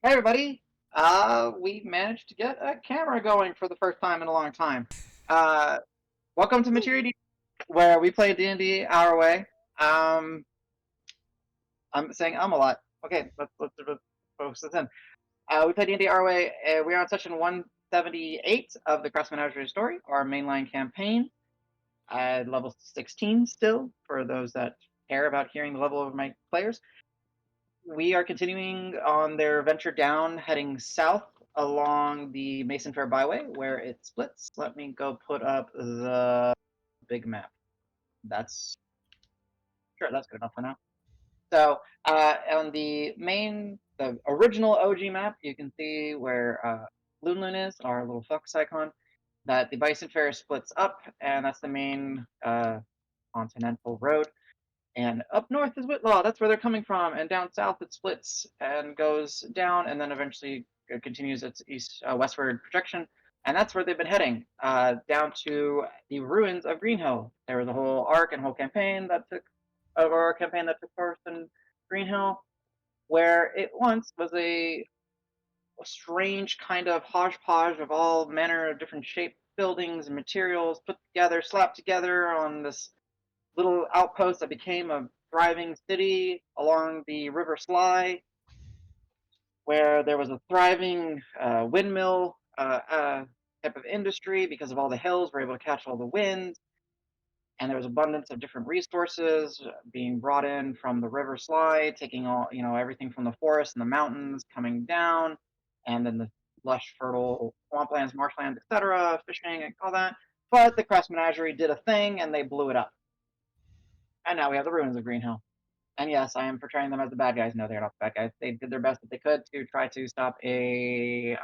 Hey everybody! We managed to get a camera going for the first time in a long time. Uh, Welcome to Materia D, where we play D&D our way. Um, I'm saying a lot. Okay, let's focus this in. We play D&D our way. We are on session 178 of the Crass Menagerie story, our mainline campaign. Level 16 still, for those that care about hearing the level of my players. We are continuing on their venture down, heading south along the Mason Fair Byway, where it splits. Let me go put up the big map. That's sure that's good enough for now. So on the original OG map, you can see where Loon is, our little fox icon. That the Bison Fair splits up, and that's the main continental road. And up north is Whitlaw. That's where they're coming from. And down south it splits and goes down, and then eventually it continues its east westward projection. And that's where they've been heading, down to the ruins of Greenhill. There was a whole arc and whole campaign that took place in Greenhill, where it once was a strange kind of hodgepodge of all manner of different shaped buildings and materials put together, slapped together on this little outpost that became a thriving city along the River Sly, where there was a thriving windmill type of industry because of all the hills were able to catch all the winds, and there was abundance of different resources being brought in from the River Sly, taking all everything from the forest and the mountains coming down, and then the lush, fertile swamplands, marshlands, etc., fishing and all that. But the Crass Menagerie did a thing and they blew it up, and now we have the ruins of Greenhill. And yes, I am portraying them as the bad guys. No, they're not the bad guys. They did their best that they could to try to stop a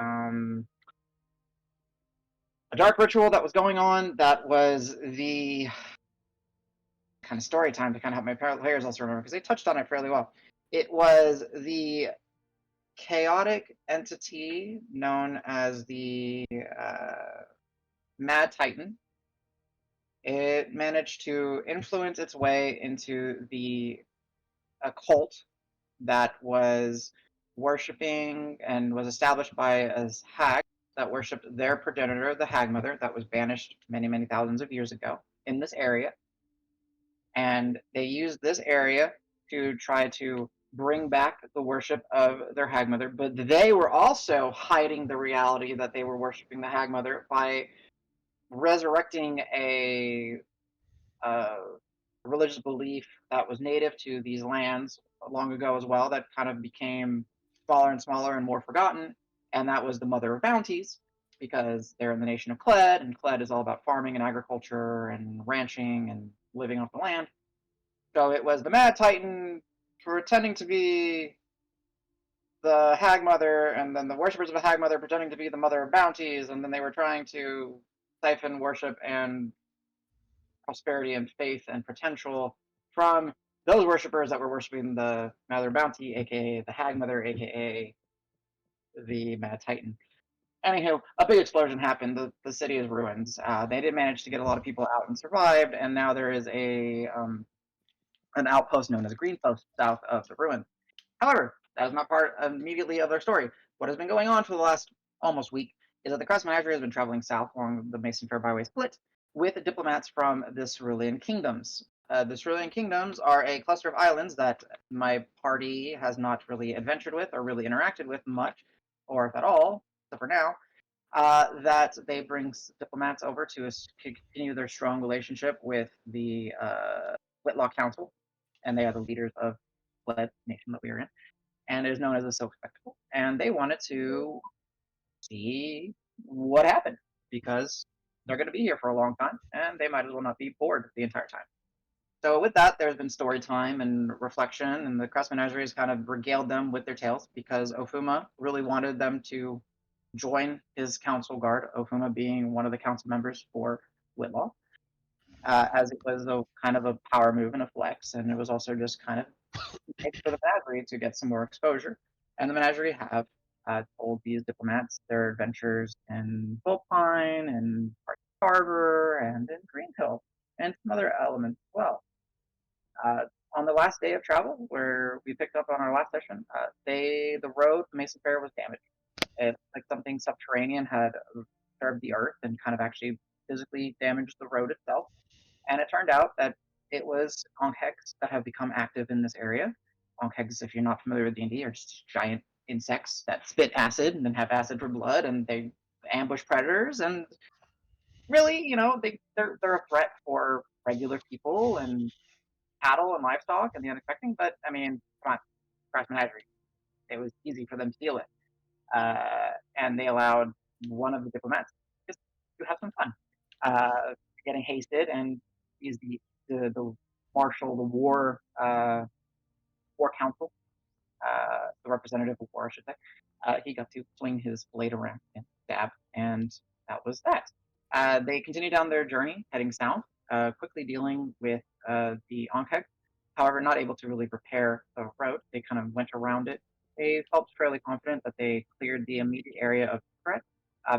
dark ritual that was going on. That was the kind of story time to kind of help my players also remember, because they touched on it fairly well. It was the chaotic entity known as the Mad Titan. It managed to influence its way into the occult that was worshipping and was established by as hag that worshipped their progenitor, the Hag Mother, that was banished many, many thousands of years ago in this area. And they used this area to try to bring back the worship of their Hag Mother, but they were also hiding the reality that they were worshiping the Hag Mother by resurrecting a religious belief that was native to these lands long ago as well, that kind of became smaller and smaller and more forgotten, and that was the Mother of Bounties, because they're in the nation of Cled, and Cled is all about farming and agriculture and ranching and living off the land. So it was the Mad Titan pretending to be the Hag Mother, and then the worshippers of the Hag Mother pretending to be the Mother of Bounties, and then they were trying to siphon worship and prosperity and faith and potential from those worshippers that were worshiping the Mother Bounty, aka the Hag Mother, aka the Mad Titan. Anywho, a big explosion happened. The city is ruins. They did manage to get a lot of people out and survived, and now there is an outpost known as Green Post south of the ruins. However, that is not part immediately of their story. What has been going on for the last almost week is that the Crass Menagerie has been traveling south along the Mason Fair Byway split with diplomats from the Cerulean Kingdoms. The Cerulean Kingdoms are a cluster of islands that my party has not really adventured with or really interacted with much, or if at all, except for now. That they bring diplomats over to continue their strong relationship with the Whitlaw Council, and they are the leaders of the nation that we are in, and it is known as the Silk Spectacle. And they wanted to see what happened, because they're going to be here for a long time, and they might as well not be bored the entire time. So with that, there's been story time and reflection, and the Crass Menagerie has kind of regaled them with their tales, because Ofuma really wanted them to join his council guard, Ofuma being one of the council members for Whitlaw, as it was a kind of a power move and a flex, and it was also just kind of for the Menagerie to get some more exposure. And the Menagerie have told these diplomats their adventures in Pine and Harbor and in Greenhill and some other elements as well. on the last day of travel, where we picked up on our last session, the road, the Mason Fair was damaged. It's like something subterranean had disturbed the earth and kind of actually physically damaged the road itself. And it turned out that it was onkegs that have become active in this area. Onkegs, if you're not familiar with D&D, are just giant insects that spit acid and then have acid for blood, and they ambush predators. And really, they're a threat for regular people and cattle and livestock and the unexpected. But I mean, come on, Crass Menagerie. It was easy for them to deal with, and they allowed one of the diplomats just to have some fun, getting hasted, and he's the marshal, the war council, the representative of war, I should say. He got to swing his blade around and stab, and that was that. They continued down their journey, heading south, quickly dealing with the Onkeg. However, not able to really repair the road, they kind of went around it. They felt fairly confident that they cleared the immediate area of threat.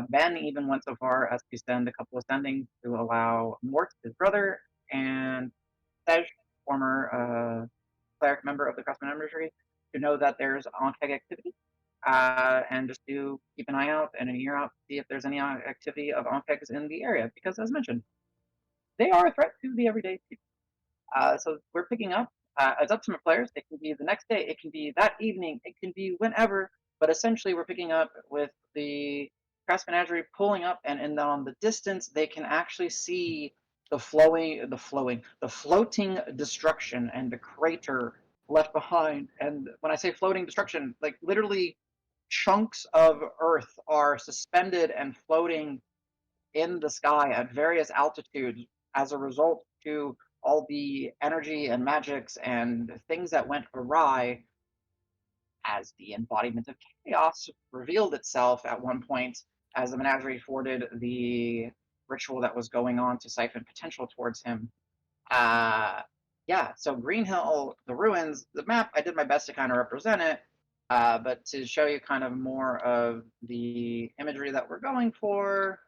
Ben even went so far as to send a couple of sendings to allow Mort, his brother, and Tej, former cleric member of the Crass Menagerie, to know that there's Onkeg activity, and just to keep an eye out and an ear out to see if there's any activity of Onkegs in the area, because as mentioned, they are a threat to the everyday people. So we're picking up. It's up to my players. It can be the next day. It can be that evening. It can be whenever. But essentially, we're picking up with the Crass Menagerie pulling up, and on the distance, they can actually see the floating destruction and the crater left behind. And when I say floating destruction, like literally chunks of Earth are suspended and floating in the sky at various altitudes as a result to all the energy and magics and things that went awry as the embodiment of chaos revealed itself at one point as the menagerie thwarted the ritual that was going on to siphon potential towards him. Uh, yeah, so Green Hill, the ruins, the map, I did my best to kind of represent it, but to show you kind of more of the imagery that we're going for,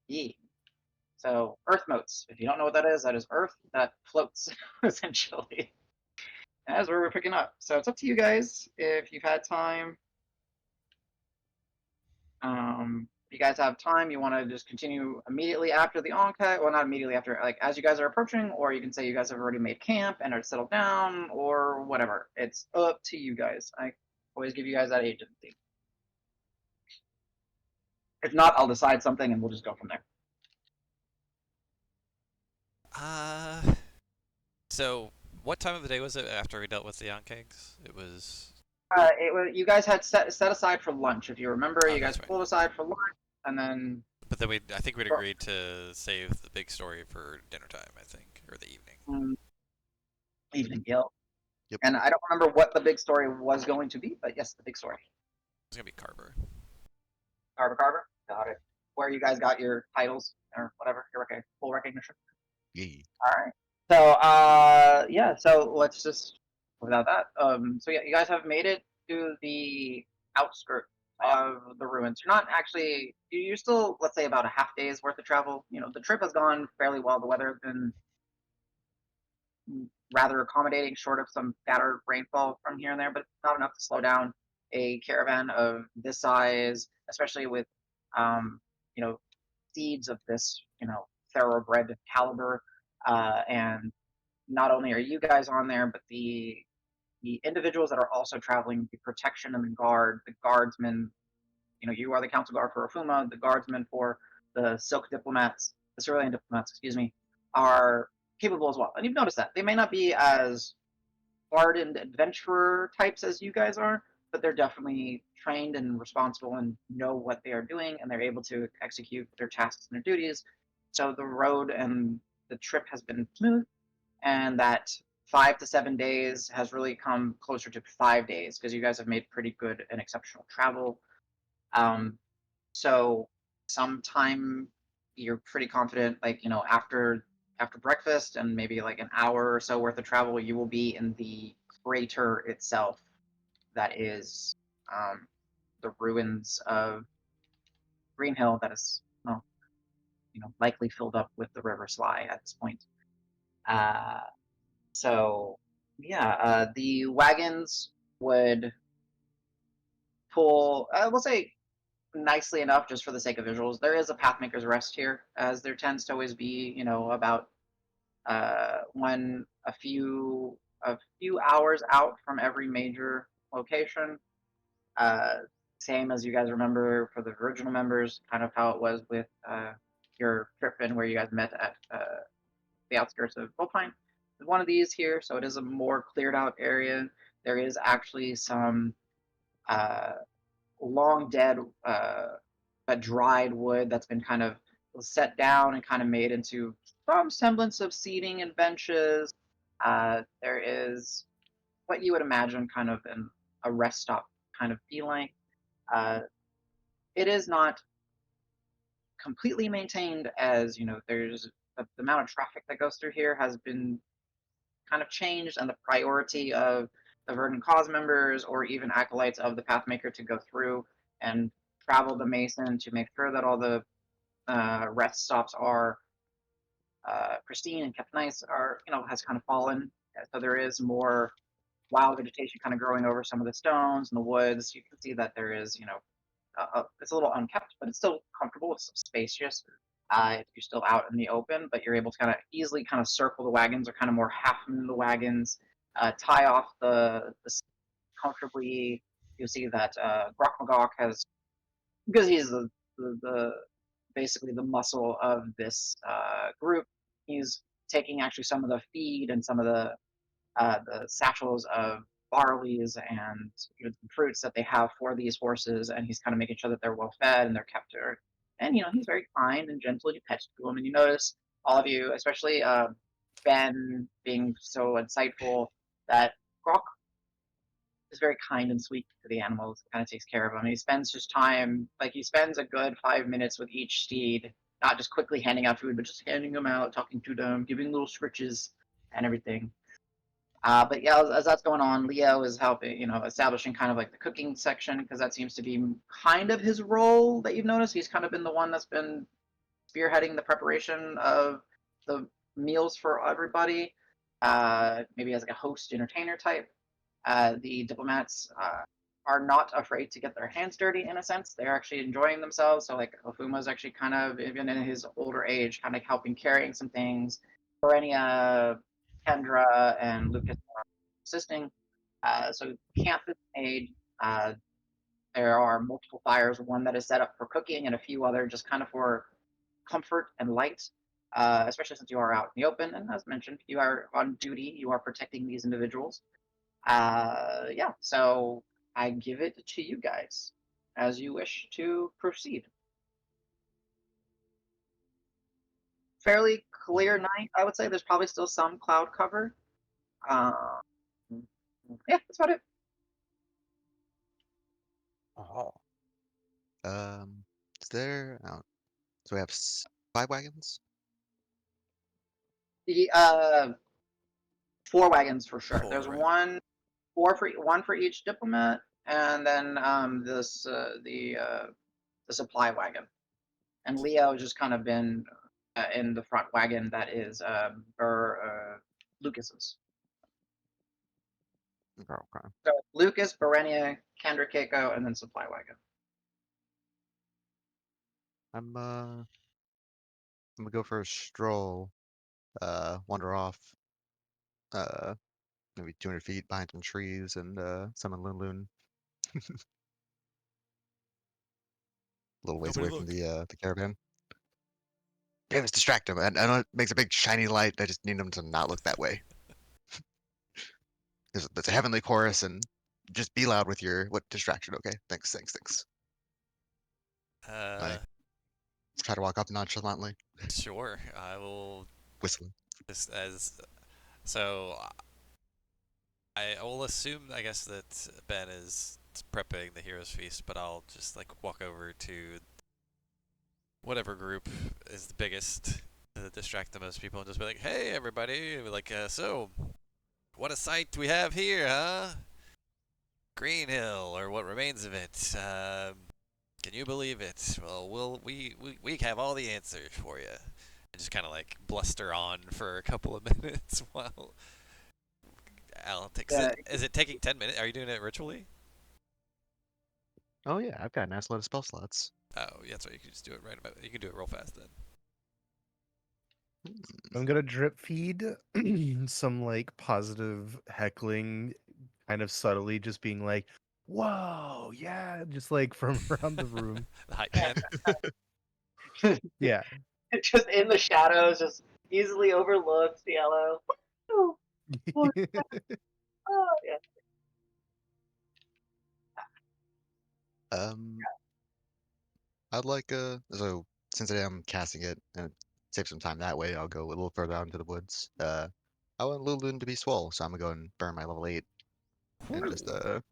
yeah. So Earth motes. If you don't know what that is Earth that floats, essentially. And that's where we're picking up. So it's up to you guys if you've had time. If you guys have time, you want to just continue immediately after the Onkai. Well, not immediately after, like as you guys are approaching, or you can say you guys have already made camp and are settled down, or whatever. It's up to you guys. I always give you guys that agency. If not, I'll decide something and we'll just go from there. Uh, so what time of the day was it after we dealt with the Yonkegs? It was. It was you guys had set aside for lunch. If you remember, Oh, you guys that's right. pulled aside for lunch, and then But then I think we'd agreed to save the big story for dinner time. I think, or the evening. um, evening Guild. Yep. And I don't remember what the big story was going to be, but yes, the big story. It's gonna be Carver. Carver. Got it. Where you guys got your titles or whatever, your full recognition. Yeah. All right. So yeah. So let's just without that. So yeah, you guys have made it to the outskirts of the ruins. You're not actually. You're still, let's say, about a half day's worth of travel. The trip has gone fairly well. The weather has been rather accommodating, short of some scattered rainfall from here and there, but it's not enough to slow down a caravan of this size, especially with, um, you know, seeds of this, thoroughbred caliber. And not only are you guys on there, but the individuals that are also traveling, the protection and the guard, the guardsmen. You are the council guard for Afuma, the guardsmen for the Silk diplomats, the Cerulean diplomats, excuse me, are capable as well. And you've noticed that they may not be as hardened adventurer types as you guys are, but they're definitely trained and responsible and know what they are doing, and they're able to execute their tasks and their duties. So the road and the trip has been smooth, and that 5 to 7 days has really come closer to 5 days because you guys have made pretty good and exceptional travel. Um, so sometime you're pretty confident, like after breakfast and maybe like an hour or so worth of travel, you will be in the crater itself. That is the ruins of Green Hill. That is, well, likely filled up with the River Sly at this point. Uh, so yeah, the wagons would pull. We'll say nicely enough, just for the sake of visuals. There is a Pathmaker's Rest here, as there tends to always be. About a few hours out from every major location. Uh, Same as you guys remember for the original members, kind of how it was with your trip in where you guys met at the outskirts of Bowpine. There's one of these here, so it is a more cleared out area. There is actually some uh, long dead, but dried wood that's been kind of set down and kind of made into some semblance of seating and benches. There is what you would imagine kind of a rest stop kind of feeling. Uh, it is not completely maintained, as there's the amount of traffic that goes through here has been kind of changed, and the priority of the Verdant Cause members or even acolytes of the Pathmaker to go through and travel the Mason to make sure that all the rest stops are pristine and kept nice are has kind of fallen. So there is more wild vegetation kind of growing over some of the stones and the woods. You can see that there is it's a little unkept, but it's still comfortable. It's spacious. If you're still out in the open, but you're able to kind of easily kind of circle the wagons or kind of more half in the wagons, tie off the comfortably. You'll see that Brock McGawk has, because he's the basically the muscle of this group. He's taking actually some of the feed and some of the satchels of barleys and fruits that they have for these horses, and he's kind of making sure that they're well fed and they're kept there. And he's very kind and gentle. You pet to him, and you notice all of you, especially Ben, being so insightful, that Grok is very kind and sweet to the animals. Kind of takes care of them. And he spends his time, like he spends a good 5 minutes with each steed, not just quickly handing out food, but just handing them out, talking to them, giving little scritches and everything. But yeah, as that's going on, Leo is helping, establishing kind of like the cooking section, because that seems to be kind of his role that you've noticed. He's kind of been the one that's been spearheading the preparation of the meals for everybody, maybe as like a host entertainer type. The diplomats are not afraid to get their hands dirty in a sense. They're actually enjoying themselves. So like Ofuma's actually kind of, even in his older age, kind of helping carrying some things. Berenia, Kendra, and Lucas are assisting. So camp is made. Uh, there are multiple fires, one that is set up for cooking and a few other just kind of for comfort and light, especially since you are out in the open. And as mentioned, you are on duty. You are protecting these individuals. Yeah, so I give it to you guys as you wish to proceed. Fairly clear night, I would say. There's probably still some cloud cover. Uh, yeah, that's about it. Oh. Is there? So we have 5 wagons. The four wagons for sure. There's Four, right? one for each diplomat, and then the supply wagon. And Leo has just kind of been in the front wagon that is Lucas's. Okay, okay. So Lucas, Berenia, Kendra, Keiko, and then supply wagon. I'm gonna go for a stroll. Wander off. Uh, Maybe 200 feet behind some trees and summon Loon Loon a little ways Nobody away from look. the caravan. Yeah, just distract him. And I know it makes a big shiny light. I just need him to not look that way. There's a heavenly chorus, and just be loud with your what distraction. Okay, thanks, thanks, thanks. Uh, I try to walk up nonchalantly, sure. I will whistling. just as so. I will assume, I guess, that Ben is prepping the hero's feast, but I'll just like walk over to whatever group is the biggest to distract the most people and just be like, "Hey, everybody! Like, so what a sight we have here, huh? Green Hill, or what remains of it. Can you believe it? Well, we have all the answers for you." just kind of like bluster on for a couple of minutes while Al takes Yeah, it. Is it taking 10 minutes? Are you doing it ritually? Oh yeah, I've got a nice load of spell slots. Oh, yeah, that's right. You can just do it right about. You can do it real fast then. I'm gonna drip feed some like positive heckling, kind of subtly, just being like, "Whoa, yeah," just like from around the room. The hype man. Yeah, just in the shadows, just easily overlooked. Yellow. Oh, oh, oh, yeah. Um, I'd like so since I am casting it and save some time that way, I'll go a little further out into the woods. I want Lulun to be swole, so I'm gonna go and burn my level 8 and just God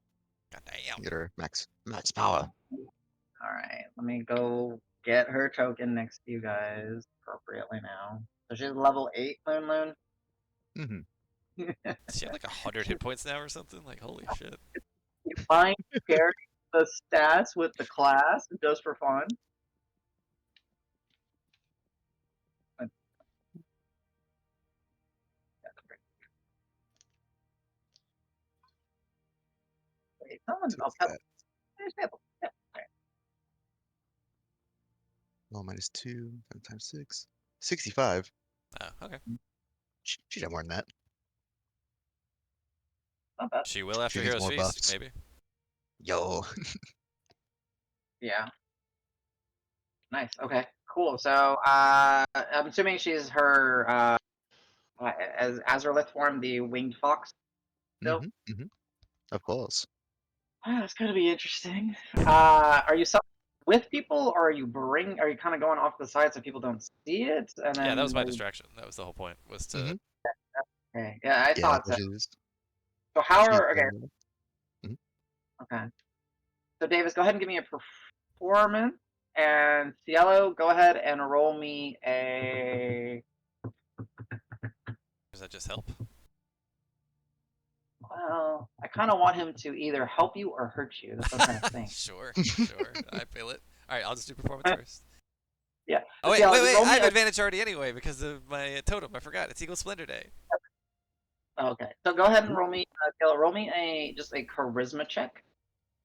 damn. get her max power. All right, let me go get her token next to you guys appropriately now. So she's level 8, Loon Loon. Mm-hmm. Does she have like 100 hit points now or something? Like, holy shit. You find sharing the stats with the class just for fun. Wait, someone. So Oh, what's Pebble. that? There's Pebble. Yeah, all Well, minus 2 times 6. 65. Oh, okay. She'd have more than that. not bad. She will She after needs Hero's more Feast, buffs. maybe. Yo. Yeah. Nice. Okay. Cool. So, I'm assuming she's her as Azerlith form, the winged fox. Still. Mm-hmm. Of course. That's gonna be interesting. Are you with people, or are you kind of going off the side so people don't see it, and Yeah, that then was my like, distraction. That was the whole point. Was to. Mm-hmm. okay, yeah, I Yeah, thought so so. she's So how she's are okay? mhm. Okay. So Davis, go ahead and give me a performance, and Cielo, go ahead and roll me a. Does that just help? Well, I kind of want him to either help you or hurt you. That's what I'm trying to think. Sure, sure. I feel it. All right, I'll just do performance first. Yeah. Oh wait, Cielo, wait, just wait! roll I me have a. advantage already anyway because of my totem. I forgot. It's Eagle Splendor Day. Okay. So go ahead and roll me. Cielo, roll me just a charisma check,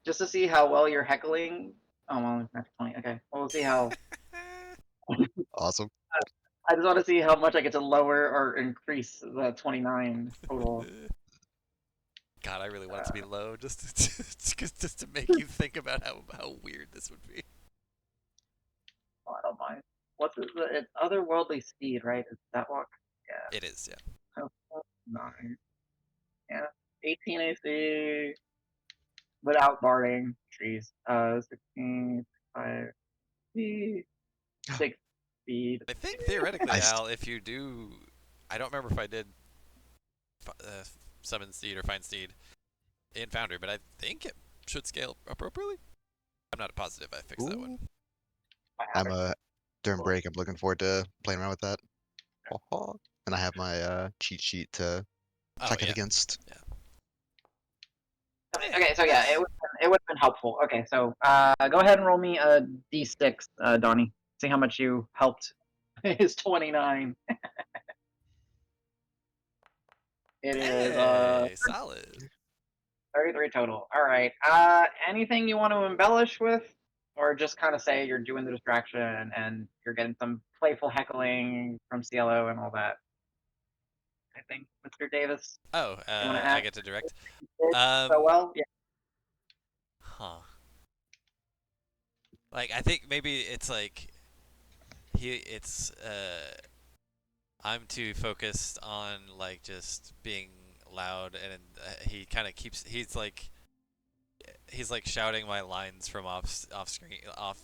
just to see how well you're heckling. Oh well, it's not 20. Okay. Well, we'll see how. Awesome. I just want to see how much I get to lower or increase the 29 total. God, I really want it to be low just to make you think about how weird this would be. Oh, I don't mind. What's it's otherworldly speed, right? Is that what? Yeah. It is, yeah. So 9. Yeah. 18 AC without guarding trees. 16, 5, 6 speed. I think theoretically, I Al, if you do, I don't remember if I did summon seed or find seed in Foundry, but I think it should scale appropriately. I'm not positive I fixed that one. Ooh. I'm during Cool. break. I'm looking forward to playing around with that. Ha-ha. And I have my cheat sheet to Oh check it yeah, against. yeah. Okay, so yeah, it would have been helpful. Okay, so go ahead and roll me a d6, Donnie. See how much you helped. It's 29. It is Hey, solid. 33 total. All right. Anything you want to embellish with, or just kind of say you're doing the distraction and you're getting some playful heckling from CLO and all that? I think, Mr. Davis, Oh, you want to I add get to direct. so well? Yeah. Huh. Like I think maybe it's like I'm too focused on like just being loud, and he kind of keeps he's like shouting my lines from off screen, off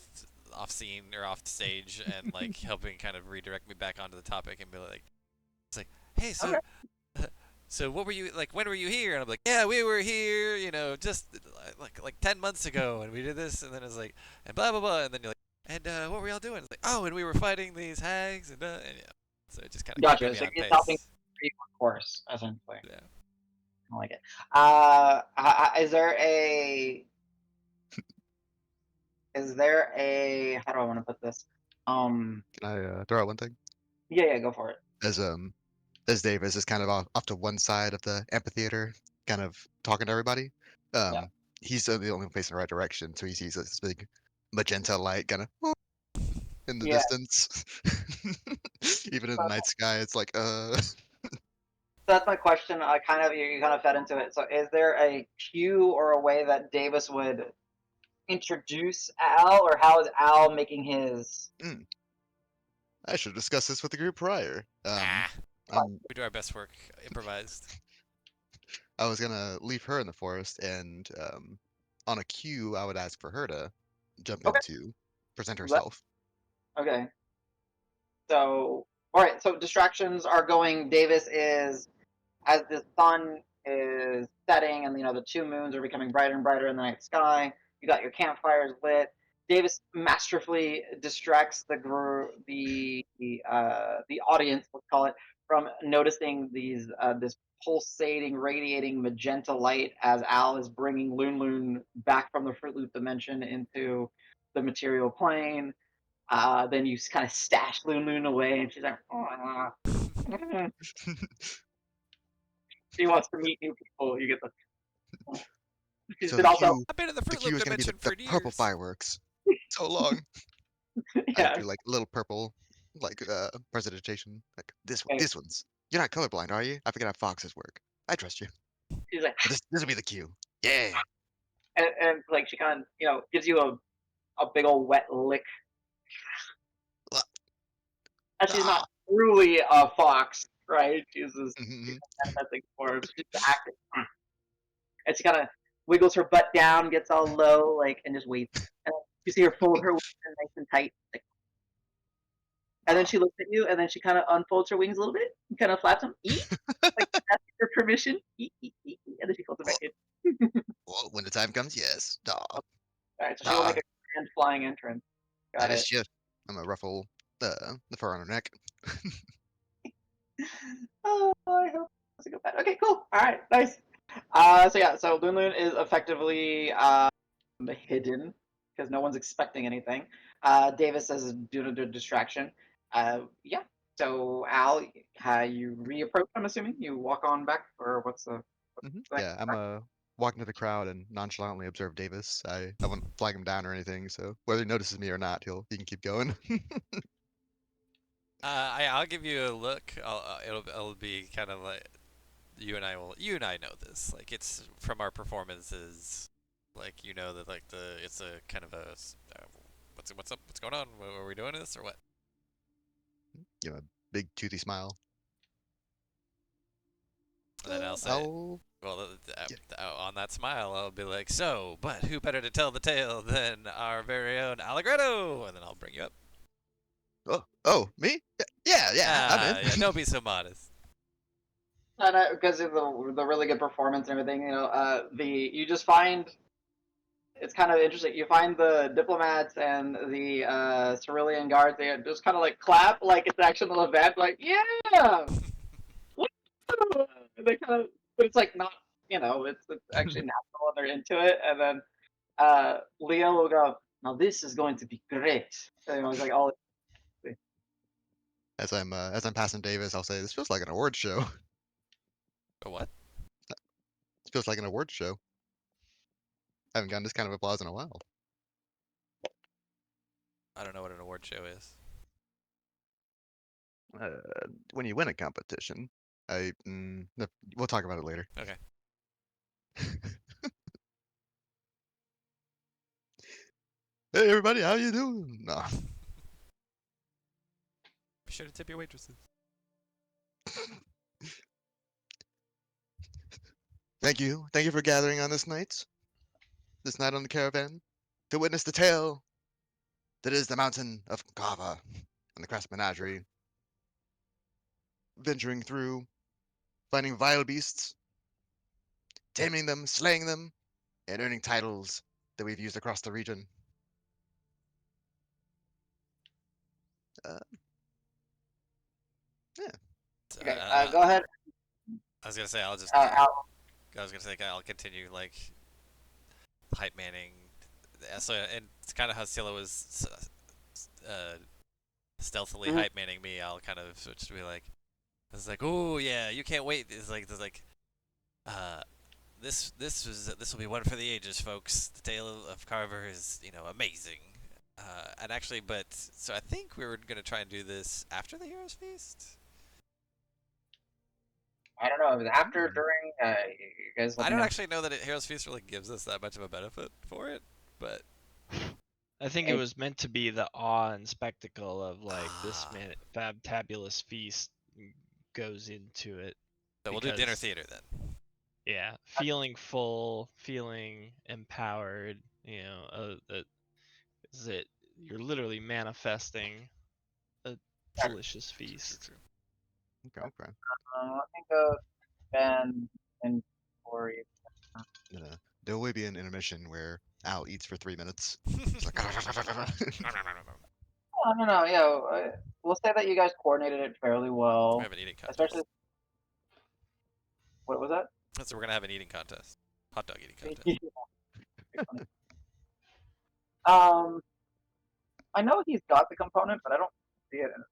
scene or off stage, and like helping kind of redirect me back onto the topic and be like, it's like, hey, so Okay. so what were you like? When were you here? And I'm like, yeah, we were here, just like 10 months ago, and we did this, and then it's like, and blah blah blah, and then you're like, and what were y'all doing? It's like, oh, and we were fighting these hags, and yeah, so it just kind of keeping Gotcha. me So on he's helping pace. you of course, essentially. Yeah. I like it. Is there a how do I want to put this? Can I throw out one thing? Yeah, go for it. As Davis is kind of off to one side of the amphitheater, kind of talking to everybody. Yeah. He's the only one facing the right direction, so he sees this big magenta light kind of in the Yeah. distance. Even in the night sky, it's like That's my question. I kind of you kind of fed into it. So, is there a cue or a way that Davis would introduce Al, or how is Al making his? mm, I should discuss this with the group prior. Nah, I'm we do our best work improvised. I was gonna leave her in the forest, and on a cue, I would ask for her to jump in Okay. to present Let, herself. okay. So, all right. So distractions are going. Davis is as the sun is setting, and the two moons are becoming brighter and brighter in the night sky. You got your campfires lit. Davis masterfully distracts the audience, let's call it, from noticing this pulsating, radiating magenta light as Al is bringing Loon Loon back from the Fruit Loop dimension into the material plane. Then you kind of stash Loon Loon away, and she's like, "Aw." She wants to meet new people. You get the. She's So been also, I've been in the the Fruit cue Loop is gonna be dimension the for purple years. fireworks. So long. I yeah. do like little purple, like presentation. Like Okay. this one's. You're not colorblind, are you? I forget how foxes work. I trust you. She's like, But this will be the cue. Yeah. and like she kind of gives you a big old wet lick. Ah, And she's not ah. truly a fox, right? She's this Mhm. fantastic form. She's just acting, and she kind of wiggles her butt down, gets all low, like, and just waits. And you see her fold her wings in nice and tight, like, and then Ah. she looks at you, and then she kind of unfolds her wings a little bit, and kind of flaps them, like that's your permission, and then she folds it back Well, in. well, when the time comes, yes. Ah. All right, so she will Ah. make a grand flying entrance. Got As it. she. I'm gonna ruffle the fur on her neck. Oh, I hope that's a good bet. Okay, cool. All right, nice. So yeah, so Loon Loon is effectively hidden because no one's expecting anything. Davis says due to the distraction. Yeah. So Al, you reapproach. I'm assuming you walk on back, or what's the next? Yeah, I'm walking to the crowd and nonchalantly observe Davis. I wouldn't flag him down or anything, so whether he notices me or not, he can keep going. I'll give you a look. It'll be kind of like you and I know this. Like it's from our performances. Like you know that like it's a kind of what's up? What's going on? Are we doing this or what? A big toothy smile. And then I'll say, I'll well, yeah. on that smile, I'll be like, so, but who better to tell the tale than our very own Allegretto? And then I'll bring you up. Oh, me? Yeah, I'm in. Yeah, don't be so modest. And because of the really good performance and everything, you just find it's kind of interesting. You find the diplomats and the Cerulean guards. They just kind of like clap like it's an actual event. Like, yeah, woo! They kind of, but it's like not. It's actually natural and they're into it. And then Leo will go, "Now this is going to be great." And it's like all. As I'm passing Davis, I'll say this feels like an award show. A what? This feels like an award show. I haven't gotten this kind of applause in a while. I don't know what an award show is. Uh, when you win a competition, we'll talk about it later. Okay. Hey everybody, how you doing? No. Be sure to tip your waitresses. Thank you for gathering on this night on the caravan, to witness the tale that is the mountain of Kava and the Crass Menagerie, venturing through, finding vile beasts, taming them, slaying them, and earning titles that we've used across the region. Uh, yeah. Okay, Uh, go ahead. I was gonna say I'll just. Al. I was gonna say I'll continue like hype manning. So and it's kind of how Scylla was stealthily Mhm. hype manning me, I'll kind of switch to be like, it's like, oh yeah, you can't wait. It's like, uh, this will be one for the ages, folks. The tale of Carver is amazing. And actually, but so I think we were gonna try and do this after the Heroes Feast. I don't know. It was after, Hmm. during. You guys let I me don't know. actually know that Heroes Feast really gives us that much of a benefit for it, but I think it Hey, was meant to be the awe and spectacle of like this ah, fabulous feast goes into it so we'll do dinner because theater then. yeah, feeling full, feeling empowered, that is it. You're literally manifesting a delicious True, true, feast. true. Okay, okay. let me go Ben and Corey. There will be an intermission where Al eats for 3 minutes. It's like, No. Yeah, we'll say that you guys coordinated it fairly We well, have an eating especially. contest. What was that? So we're gonna have an eating contest, hot dog eating contest. Pretty funny. Um, I know he's got the component, but I don't see it in his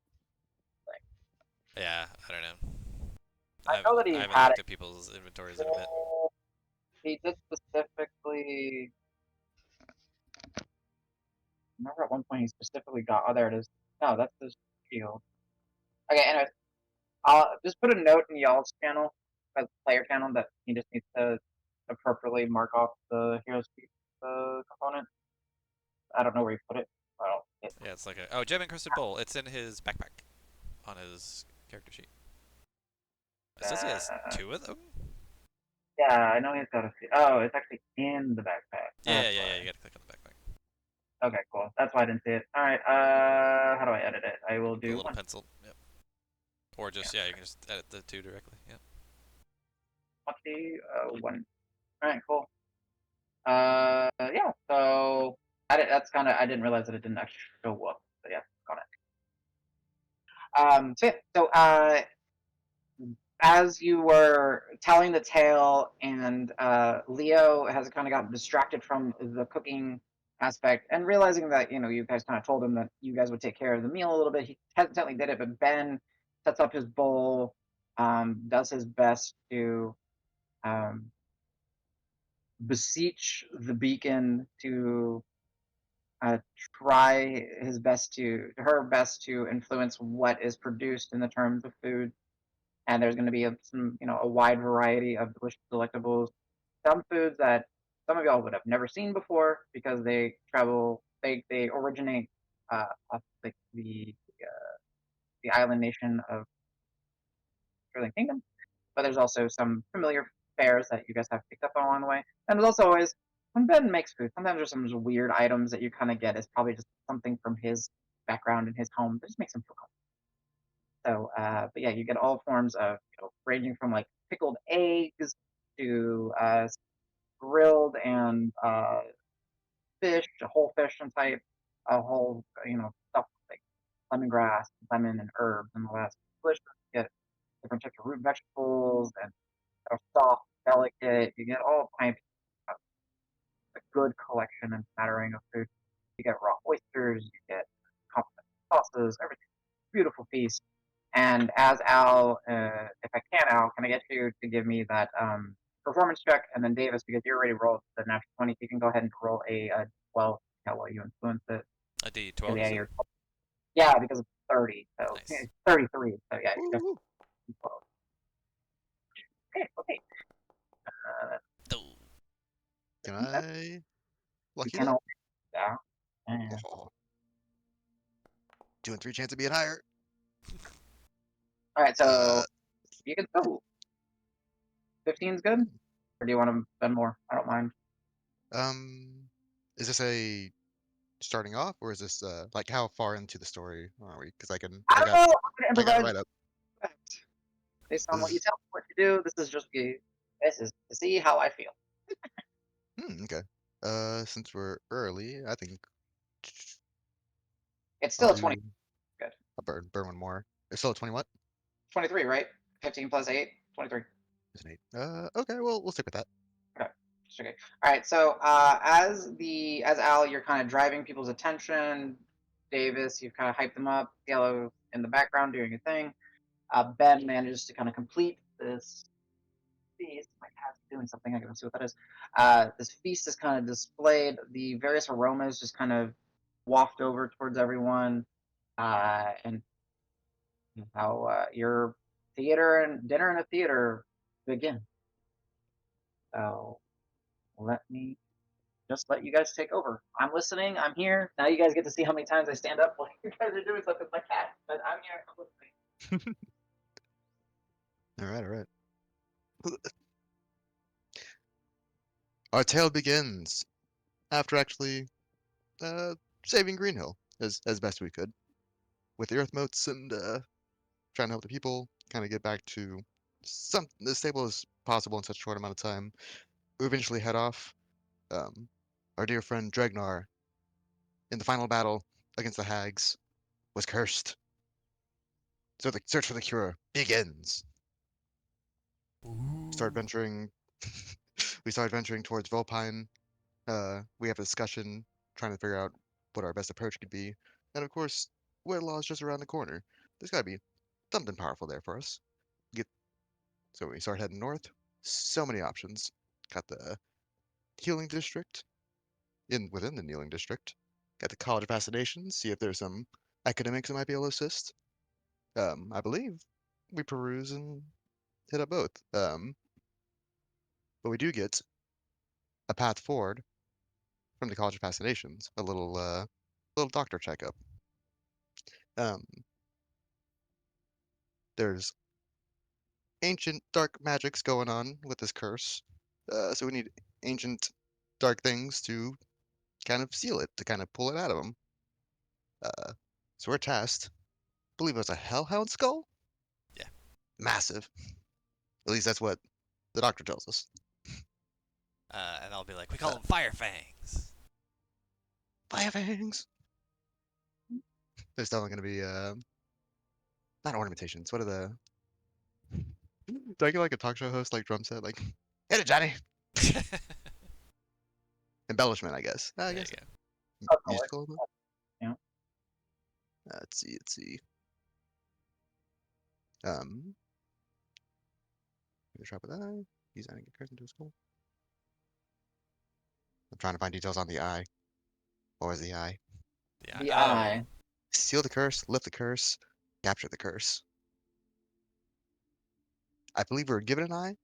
thing. Yeah, I don't know. I know that I he haven't had looked it. at people's inventories in a bit. He did specifically. Remember at one point he specifically got. Oh, there it is. No, that's his shield. Okay, anyways, I'll just put a note in y'all's channel, as player channel, that he just needs to appropriately mark off the hero's feat component. I don't know where he put it. Well, Yeah, it's like a gem encrusted bowl. It's in his backpack on his character sheet. It says he has uh, 2 of them. yeah, I know he's got a few. Oh, it's actually in the backpack. Yeah, That's yeah, yeah. You why. gotta click on the backpack. Okay, cool. That's why I didn't see it. All right. How do I edit it? I will The do little one. pencil. Yep. Or Yeah. just you can just edit the 2 directly. Yep. Okay, one. All right, cool. Yeah. So that's kind of. I didn't realize that it didn't actually show up. So yeah, got it. So yeah. So as you were telling the tale, and Leo has kind of gotten distracted from the cooking aspect, and realizing that you guys kind of told him that you guys would take care of the meal a little bit. He hesitantly did it, but Ben sets up his bowl, does his best to um, beseech the beacon to try her best to influence what is produced in the terms of food. And there's going to be a wide variety of delicious delectables. Some foods that some of y'all would have never seen before because they originate off like the island nation of Sterling Kingdom. But there's also some familiar fares that you guys have picked up on along the way. And there's also always, when Ben makes food, sometimes there's some weird items that you kind of get as probably just something from his background in his home that just makes him feel comfortable. So, but yeah, you get all forms of, ranging from like pickled eggs to grilled and fish, whole fish and type, a whole, stuff like lemongrass, lemon, and herbs, and all that. Delicious. You get different types of root vegetables and soft, delicate. You get all kinds of a good collection and smattering of food. You get raw oysters. You get complex sauces. Everything. Beautiful feast. And as Al, if I can, Al, can I get you to give me that performance check? And then Davis, because you already rolled the natural 20, you can go ahead and roll a 12. How well you influence it. A Because, D12, you yeah, said? yeah, because it's 30. So Nice. 33. So yeah, you woo, just 12. Okay, okay. Uh, Oh. can that I you lucky can that? all yeah. And, Oh, 2 and 3 chance of being higher. all right, so Uh, you can still 15 is good, or do you want to spend more? I don't mind. um, is this a starting off, or is this like how far into the story are we? Because I don't know. I'm gonna I got it improvise right up. based on This what you is tell me what to do. This is just this is to see how I feel. okay. Since we're early, I think It's I'll still a 20. do. Good. I'll burn one more. It's still a 20 what? 23, right? 15 plus 8, 23. It's an 8. Okay, well we'll stick with that. Okay. All right. So as Al, you're kind of driving people's attention, Davis, you've kind of hyped them up. Yellow in the background doing a thing. Ben manages to kind of complete this feast. My cat's doing something. I gotta see what that is. This feast is kind of displayed. The various aromas just kind of waft over towards everyone, and how your theater and dinner in a theater begin. So let you guys take over. I'm listening. I'm here. Now you guys get to see how many times I stand up while you guys are doing something with my cat. But I'm here. I'm listening. All right, all right. Our tale begins after actually saving Greenhill as best we could with the earth moats and trying to help the people kind of get back to some as stable as possible in such a short amount of time. We eventually head off. Um, our dear friend Dregnar, in the final battle against the hags, was cursed. So the search for the cure begins. Start venturing. We start venturing towards Volpine. We have a discussion trying to figure out what our best approach could be, and of course, Whitlaw is just around the corner. There's got to be something powerful there for us. Get So we start heading north. So many options. Got the healing district within the kneeling district. Got the College of Fascinations. See if there's some academics that might be able to assist. I believe we peruse and hit up both. But we do get a path forward from the College of Fascinations, a little doctor checkup. Um, there's ancient dark magics going on with this curse, so we need ancient dark things to kind of seal it, to kind of pull it out of them. So we're tasked. I believe it was a hellhound skull. Yeah. Massive. At least that's what the doctor tells us. And I'll be like, we call them Fire Fangs. Fire fangs. There's definitely going to be not ornamentations. What are the? Do I get like a talk show host like drum set like, hit it, Johnny? There Embellishment, I guess. I you guess go. I'll call it. musical. Yeah. Let's see. Let's see. Um, Shop with eye. Designing a curse into a skull. I'm trying to find details on the eye. What was the eye? The Oh, eye. Seal the curse, lift the curse, capture the curse. I believe we were given an eye,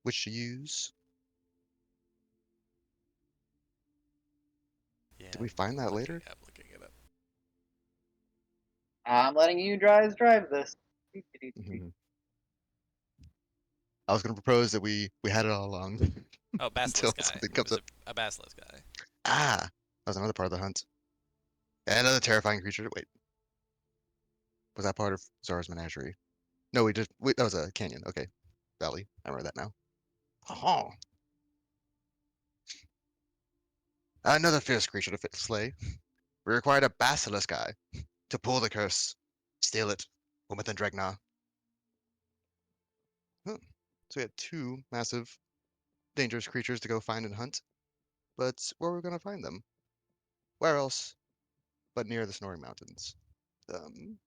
which to use. yeah. Did we find that later? I'm looking it up. I'm letting you guys drive this. Mhm. I was going to propose that we had it all along Oh, until Basilisk guy. something It comes was up. a Basilisk guy. Ah, that was another part of the hunt. And another terrifying creature. Wait, was that part of Zara's menagerie? No, that was a canyon. Okay, valley. I remember that now. Oh, another fierce creature to slay. We required a basilisk guy to pull the curse, steal it from within Dregnar. Huh. So we had two massive, dangerous creatures to go find and hunt. But where are we going to find them? Where else but near the Snoring Mountains? Um,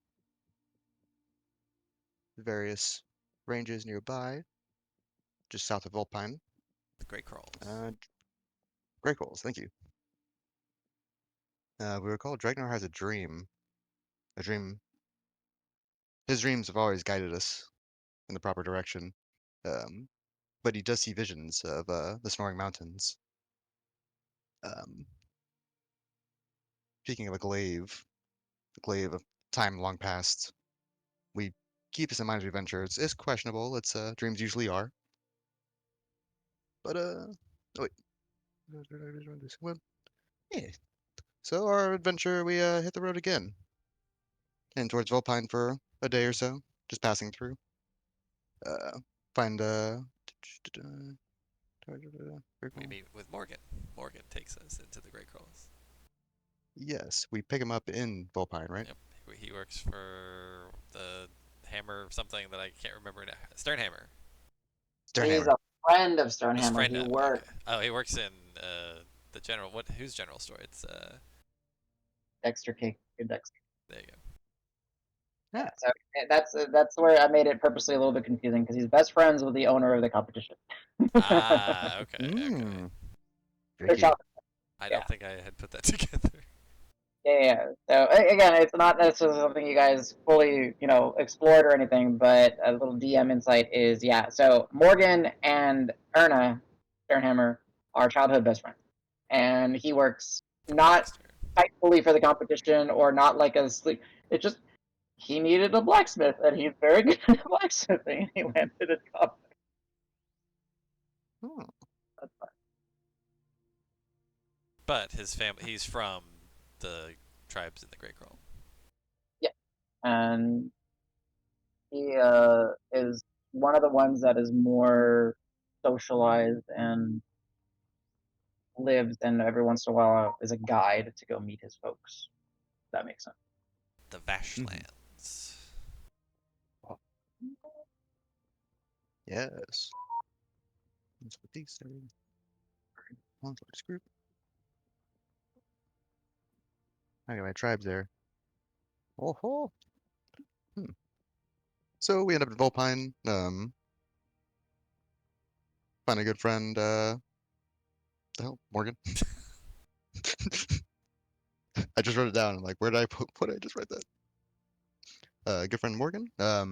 various ranges nearby, just south of Volpine. The Great Crawls. Great goals, thank you. We recall Dregnar has a dream. A dream. His dreams have always guided us in the proper direction. Um, but he does see visions of the Snoring Mountains. Um, Speaking of the glaive of time long past, we keep this in mind as we venture. It's questionable. It's dreams usually are. But oh wait. Well, yeah. So our adventure, we hit the road again, and towards Volpine for a day or so, just passing through. Uh, Find We meet with Morgan. Morgan takes us into the Great Crawls. yes, we pick him up in Volpine, right? Yep. He works for the Hammer something that I can't remember now. Sternhammer. He's Sternhammer. a friend of His Stonehammer. friend He of. works. Okay. Oh, he works in the general. Whose general store? It's Dexter cake. Good Dexter. There you go. Yeah, so that's where I made it purposely a little bit confusing because he's best friends with the owner of the competition. Ah, okay, okay. Mm, They're tricky. child- I Yeah. don't think I had put that together. Yeah. So again, it's not necessarily something you guys fully, explored or anything, but a little DM insight is yeah. So Morgan and Erna Sternhammer are childhood best friends, and he works The not blacksmith. thankfully for the competition or not like a sleep. It just he needed a blacksmith, and he's very good at blacksmithing. He went to the top. Oh, That's fine. But his family, he's from the tribes in the Great Crawl. Yeah, and he is one of the ones that is more socialized and lives, and every once in a while is a guide to go meet his folks. If that makes sense. The Vashlands. yes. Let's put these there. One for this group. I got my tribes there. Oh ho. Hmm. So we end up at Volpine. Find a good friend. The hell, Morgan. I just wrote it down. I'm like, where did I put? What did I just write that? Good friend Morgan. A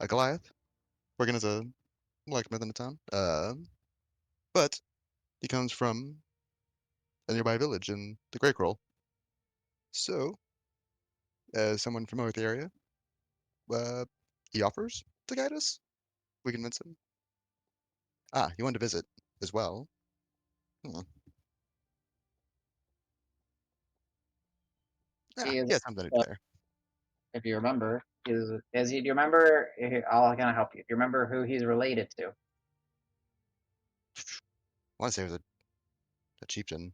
Goliath. Working as a blacksmith in the town. But he comes from a nearby village in the Grey Crawl. So, as someone familiar with the area, uh, he offers to guide us. We convince him. Ah, he wanted to visit as well. Hmm. Ah, He is, he has something to do uh, there. if you remember, is he? Do you remember? I'll kind of help you. If you remember who he's related to, I want to say it was a chieftain.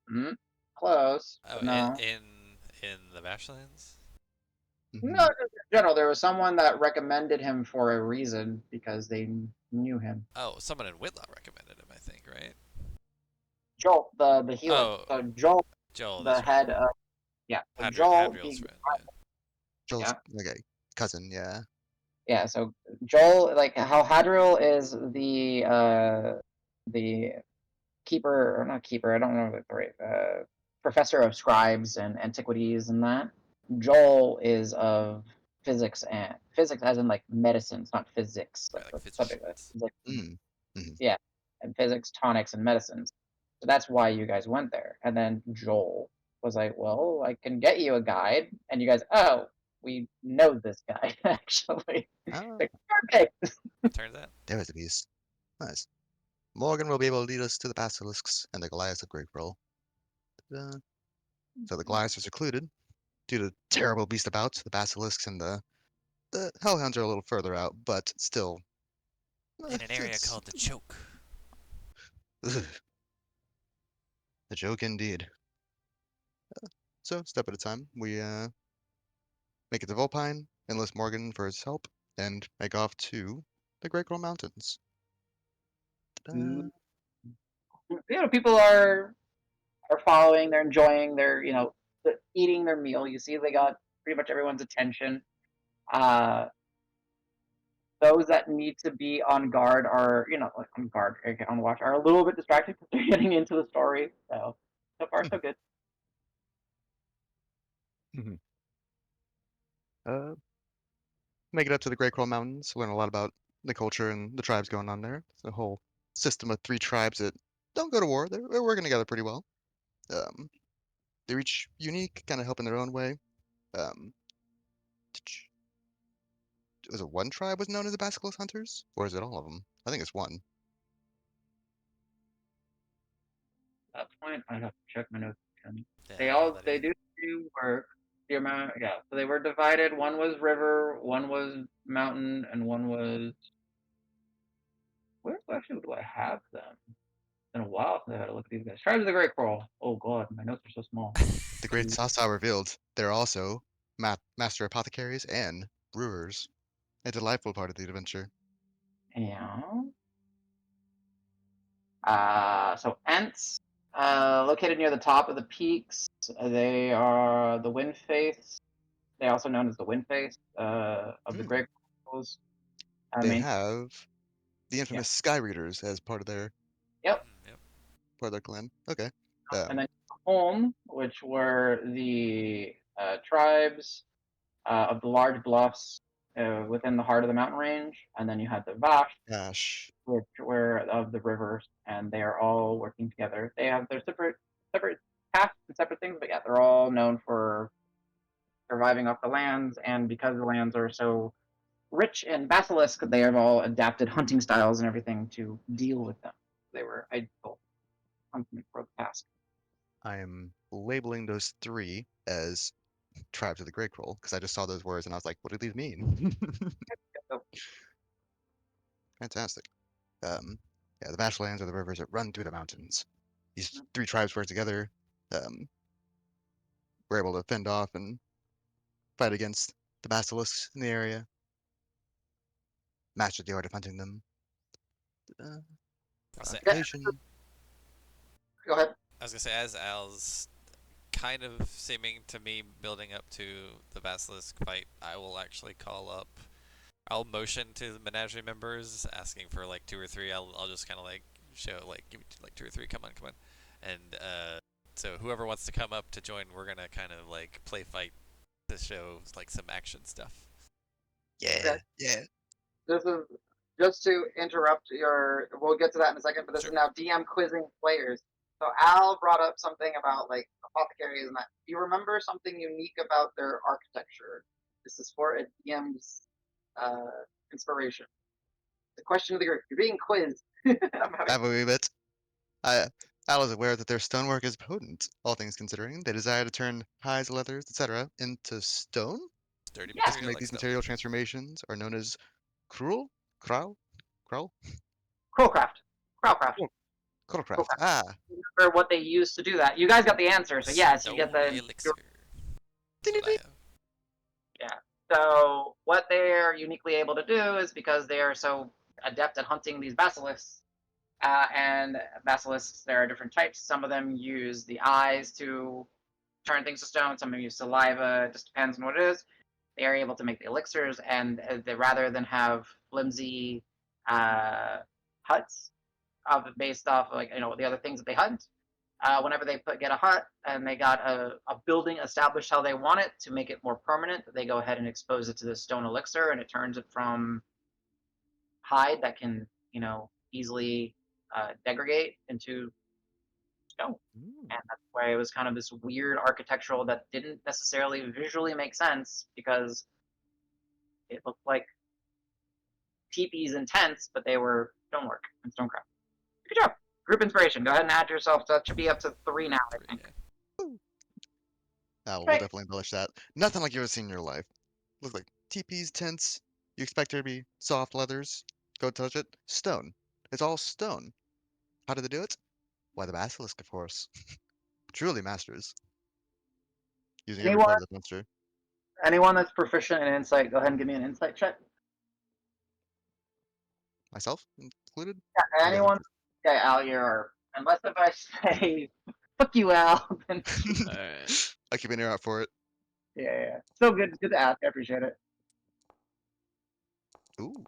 hmm? Close, Oh, but no. in the Vashlands. Hmm. No, just in general, there was someone that recommended him for a reason because they knew him. Oh, someone in Whitlaw recommended him, I think, right? Joel, the healer. Oh, So Joel, Joel, the that's right. head of yeah. So Joel, Hadriel's he friend, yeah. Joel's yeah. okay, cousin. Yeah. Yeah, so Joel, like how Hadriel is the keeper or not keeper, I don't know the right professor of scribes and antiquities and that. Joel is of physics as in like medicines, not physics, Right, like like the subject of physicians. physics. Mm. Hmm. Yeah, and physics, tonics, and medicines. So that's why you guys went there. And then Joel was like, "Well, I can get you a guide." And you guys, "Oh, we know this guy actually." Ah, Like, okay. Turns out. there was the beast. Nice. Morgan will be able to lead us to the basilisks and the Goliaths of Great Crawl. So the Goliaths are secluded due to terrible beast abouts. The basilisks and the hellhounds are a little further out, but still, In an area it's called the Choke. ugh, a joke indeed. So step at a time, we make it to Volpine, enlist Morgan for his help, and make off to the Great Crawl Mountains. Ta-da. People are following, they're enjoying, they're eating their meal. You see, they got pretty much everyone's attention. Uh, those that need to be on guard are like on guard, on watch, are a little bit distracted because they're getting into the story. So far so good. Mhm. Uh, Make it up to the Great Crawl Mountains, learn a lot about the culture and the tribes going on there. It's a whole system of three tribes that don't go to war. They're working together pretty well. Um, they're each unique, kind of help in their own way. Um, was it one tribe was known as the Basilisk Hunters, or is it all of them? I think it's one. At that point, I have to check my notes again. Yeah, They I don't know all that they either. do work. The amount, yeah. So they were divided. One was river, one was mountain, and one was. Where actually do I have them? It's been a while since I had to look at these guys. Tribes of the Great Coral. Oh god, my notes are so small. The Great Sasa revealed they're also master apothecaries and brewers. A delightful part of the adventure. Yeah. So Ents, located near the top of the peaks. They are the wind face. They're also known as the wind face of the Hmm. Great Falls. They Main. have the infamous Sky Readers as Yep. Yep. part of their clan. Okay. And then home, which were the tribes of the large bluffs within the heart of the mountain range, and then you had the Vash, Ash. which were of the rivers, and they are all working together. They have their separate paths and separate things, but yeah, they're all known for surviving off the lands, and because the lands are so rich in basilisk, they have all adapted hunting styles and everything to deal with them. They were ideal hunting for the task. I am labeling those 3 as tribes of the Great Scroll because I just saw those words and I was like, what do these mean? So, Fantastic. Yeah, the Vashlands are the rivers that run through the mountains. These 3 tribes work together. Um, we're able to fend off and fight against the basilisks in the area. Mastered the art of hunting them. Uh, I say, occupation. go ahead. I was gonna say, as Al's kind of seeming to me building up to the basilisk fight, I will actually call up. I'll motion to the menagerie members, asking for like 2 or 3. I'll just kind of like show like give me like 2 or 3. Come on, and so whoever wants to come up to join, we're gonna kind of like play fight to show like some action stuff. Yeah, yeah. This is just to interrupt your. We'll get to that in a second, but this Sure. is now DM quizzing players. So Al brought up something about like apothecaries and that. Do you remember something unique about their architecture? This is for a DM's inspiration. The question of the group. You're being quizzed. I'm having Have a wee bit. Al is aware that their stonework is potent, all things considering. They desire to turn hides, leathers, etc. into stone. Sturdy Yeah. Just to material make like these stone. material transformations are known as cruel, crow, crow, Crowcraft. Crowcraft. crowcraft. Ah, Remember what they used to do that. You guys got the answer, so yes, you get Stone the. elixir. That's what I have. Yeah. So what they're uniquely able to do is because they are so adept at hunting these basilisks, and basilisks, there are different types. Some of them use the eyes to turn things to stone. Some of them use saliva. It just depends on what it is. They are able to make the elixirs, and they, rather than have flimsy huts based off like the other things that they hunt, whenever they get a hut and they got a building established how they want it to make it more permanent, they go ahead and expose it to the stone elixir, and it turns it from hide that can easily degrade into stone. mm, And that's why it was kind of this weird architectural that didn't necessarily visually make sense because it looked like teepees and tents, but they were stonework and stonecraft. Good job. Group inspiration. Go ahead and add yourself. That should be up to 3 now, I 3, think. yeah. Al will Right. definitely embellish that. Nothing like you've ever seen in your life. Looks like teepees, tents. You expect there to be soft leathers. Go touch it. Stone. It's all stone. How did they do it? Why, the basilisk, of course. Truly masters. Using every Anyone part of the monster. Anyone that's proficient in insight, go ahead and give me an insight check. Myself included. Yeah, You guys anyone? Okay, Al, you're. Unless if I say, fuck you, Al, then Alright. I keep an ear out for it. yeah. Still good to ask. I appreciate it. Ooh.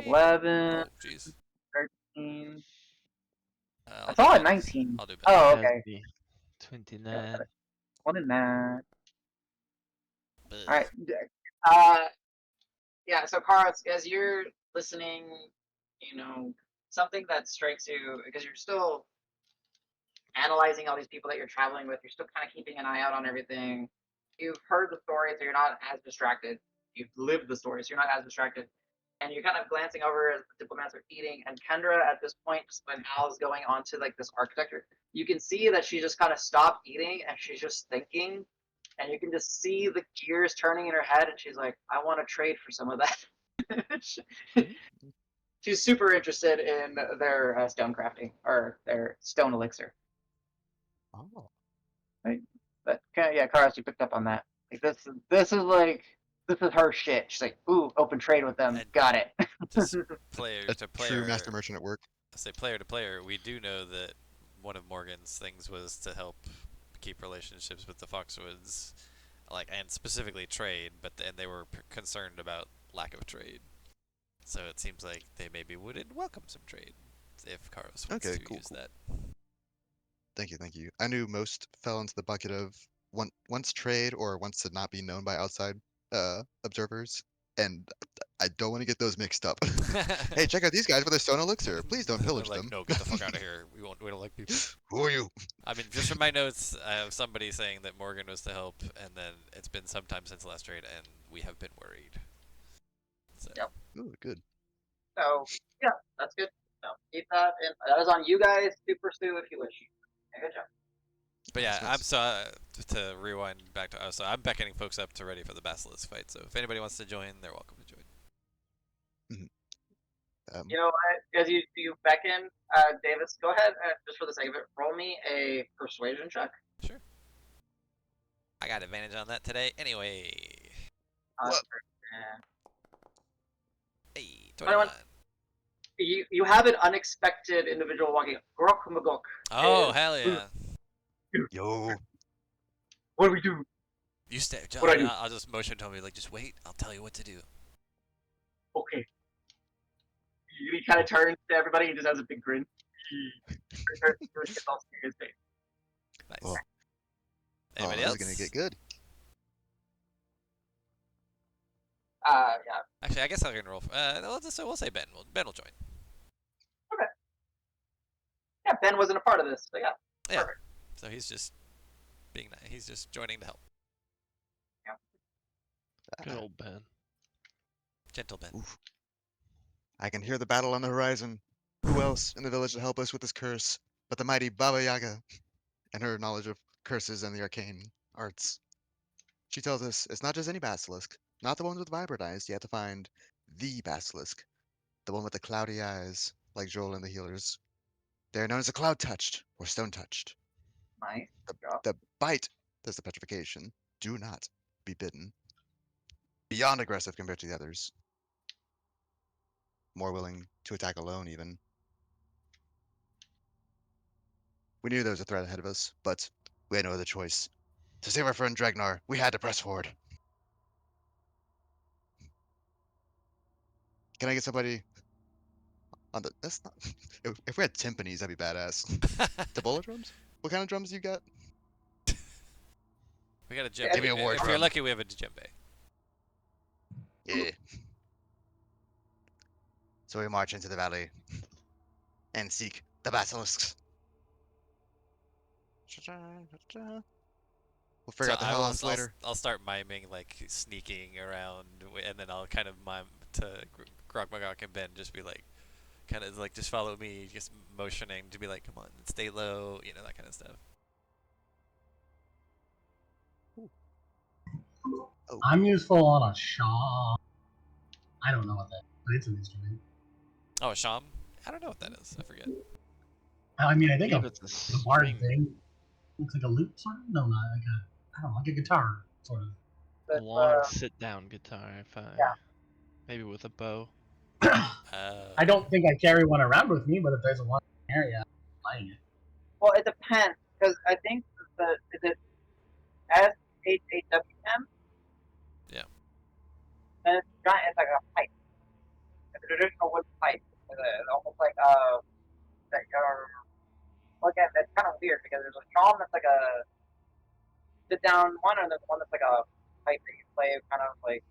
11, Oh, jeez. 13. I I'll do saw a better. 19. I'll do better. Oh, That'd okay. be Yeah, 29. one in that. Ugh. All right. Uh, yeah. So, Carl, as you're listening, something that strikes you because you're still analyzing all these people that you're traveling with. You're still kind of keeping an eye out on everything. You've heard the story, so you're not as distracted. You've lived the story, so you're not as distracted. And you're kind of glancing over as the diplomats are eating. And Kendra, at this point, just when Al's going on to like this architecture, you can see that she just kind of stopped eating and she's just thinking. And you can just see the gears turning in her head, and she's like, "I want to trade for some of that." She's super interested in their stone crafting or their stone elixir. Oh. Right? But yeah, Karas, you picked up on that. Like this is her shit. She's like, ooh, open trade with them. And Got it. just player A to true player, master merchant at work. I say player to player, we do know that one of Morgan's things was to help keep relationships with the Foxwoods, like, and specifically trade, but and they were concerned about lack of trade. So it seems like they maybe would welcome some trade if Karos wants Okay, to cool, use cool. that. Thank you, thank you. I knew most fell into the bucket of wants trade or wants to not be known by outside observers, and I don't want to get those mixed up. Hey, check out these guys with a stone elixir. Please don't They're pillage like, them. no, get the fuck out of here. We don't like people. Who are you? I mean, just from my notes, I have somebody saying that Morgan was to help, and then it's been some time since the last trade, and we have been worried. So. Yep. Ooh, good. So yeah, that's good. So keep that, and that is on you guys to pursue if you wish. Yeah, good job. But yeah, Nice, I'm to rewind back to so I'm beckoning folks up to ready for the basilisk fight. So if anybody wants to join, they're welcome to join. You know, as you beckon, Davis, go ahead and just for the sake of it, roll me a persuasion check. Sure. I got advantage on that today anyway. What? Hey, 21. 21. You have an unexpected individual walking. Grok Magok. Oh, is- hell yeah. Yo. What do we do? You stay. What do I do? I'll just motion to me, like, just wait. I'll tell you what to do. Okay. He kind of turns to everybody and just has a big grin. He gets all serious face. Nice. Oh. Anybody This else? is gonna get good. Yeah. Actually, I guess I can roll. We'll say Ben. Ben will join. Yeah, Ben wasn't a part of this, so yeah. Yeah. Perfect. So he's just being nice. He's just joining to help. Good old Ben. Gentle Ben. Oof. I can hear the battle on the horizon. Who else in the village to help us with this curse but the mighty Baba Yaga and her knowledge of curses and the arcane arts? She tells us it's not just any basilisk, not the ones with vibrant eyes. You have to find the basilisk, the one with the cloudy eyes, like Joel and the healers. They are known as the cloud touched or stone touched. Nice. The bite does the petrification. Do not be bitten. Beyond aggressive compared to the others. More willing to attack alone, even. We knew there was a threat ahead of us, but we had no other choice. To save our friend Dragnar, we had to press forward. Can I get somebody on the? That's not. If we had timpanis, that'd be badass. The bullet drums? What kind of drums you got? We got a djembe. Give me a war If you're drum. lucky, we have a djembe. Yeah. So we march into the valley and seek the basilisks. We'll figure So out the I will. Helons later. I'll start miming, like sneaking around, and then I'll kind of mime to Grog Magok and Ben. Just be like, kind of like, just follow me, just motioning to be like, come on, stay low, that kind of stuff. Oh. I'm useful on a shaw. I don't know what that is, but it's an instrument. Oh, a sham? I don't know what that is. I forget. I mean, I think believe a, it's a the bard string. thing looks like a lute, sort of. No, not like I don't know, like a guitar, sort of. A long sit-down guitar, if I. Yeah. Maybe with a bow. I don't think I carry one around with me, but if there's a one area, I'm playing it. Well, it depends because I think is it SHAWM? Yeah. And it's giant. It's like a pipe. It's a traditional wood pipe. It's almost like look at it's kind of weird because there's a shawl that's like a sit down one, and there's one that's like a pipe that you play kind of like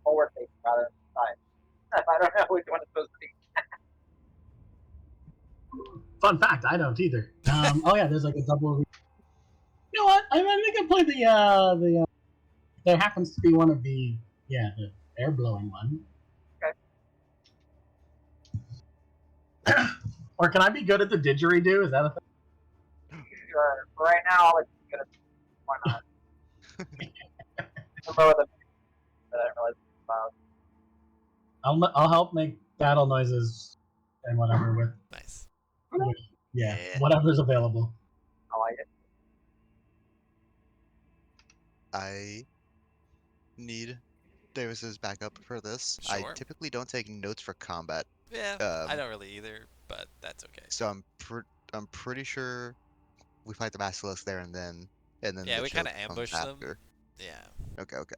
forward facing rather than side. I don't know which one it's supposed to be. Fun fact, I don't either. Oh yeah, there's like a double. You know what? I think I played the. There happens to be one of the the air blowing one. Okay. Or can I be good at the didgeridoo? Is that a thing? Sure. For right now, I'll let you get it. Why not? I'll go with it. I didn't realize it was loud. I'll help make battle noises and whatever with Nice. Yeah. whatever's available. I like it. I need Davis's backup for this. I Sure. typically don't take notes for combat, Yeah, I don't really either, but that's okay. so I'm pretty sure we fight the basilisk there and then Yeah, the we kind choke of comes ambush them. after. Yeah. Okay, okay.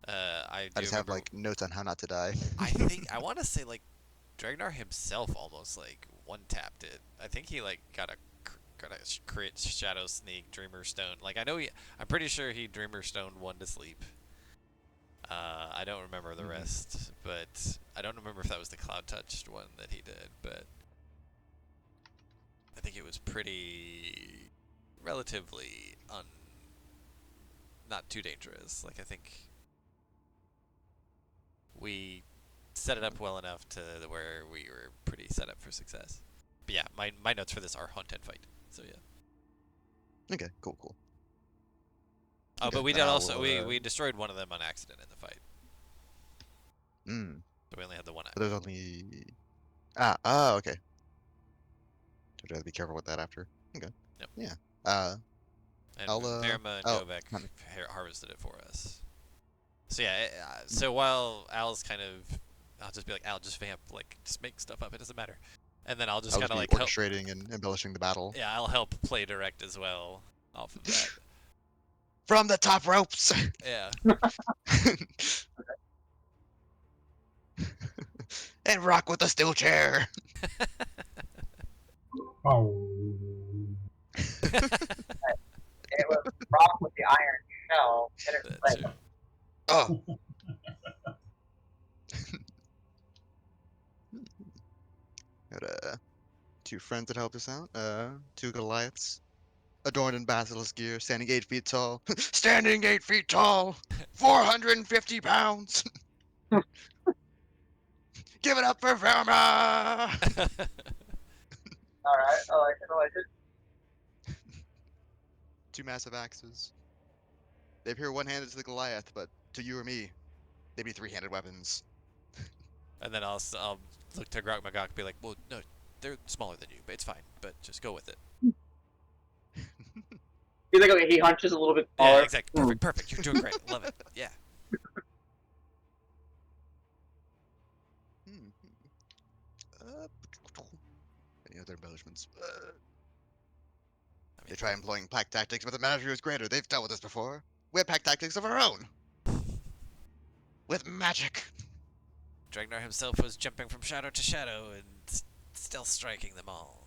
I I do just have remember. like notes on how not to die. I want to say like Dragnar himself almost like one tapped it. I think he like got a crit Shadow Sneak Dreamer Stone. Like I'm pretty sure he Dreamer Stone one to sleep. I don't remember the rest, but I don't remember if that was the Cloud Touched one that he did, but I think it was pretty relatively not too dangerous. Like I think we set it up well enough to where we were pretty set up for success. But yeah, my notes for this are hunt and fight. So yeah. Okay, cool, cool. Oh, Okay, but we then did I also will, we destroyed one of them on accident in the fight. So we only had the one. But there's only oh, okay. I'd rather be careful with that after. Okay. Yep. Yeah. And I'll Verma and oh, Govek honey. harvested it for us. So yeah, so while Al's kind of, I'll just be like, Al, just vamp, like, just make stuff up. It doesn't matter. And then I'll just I'll kind just of be like help. orchestrating and embellishing the battle. Yeah, I'll help play direct as well off of that. From the top ropes. Yeah. And rock with the steel chair. Oh. It was rock with the iron shell. Hit it That with too. Oh. Got two friends that helped us out. Two Goliaths, adorned in basilisk gear, standing 8 feet tall. Standing 8 feet tall. 450 pounds. Give it up for Verma. All right, I like it. I like it. Two massive axes. They appear one-handed to the Goliath, but to you or me, they'd be three-handed weapons. And then I'll look to Grok Magok and be like, well, no, they're smaller than you, but it's fine. But just go with it. He's like, okay, he hunches a little bit Yeah, smaller. exactly. Perfect, perfect. You're doing great. Love it. Yeah. Any other embellishments? I They mean, try employing pack tactics, but the Menagerie is greater. They've dealt with this before. We have pack tactics of our own. With magic. Dragnar himself was jumping from shadow to shadow and still striking them all.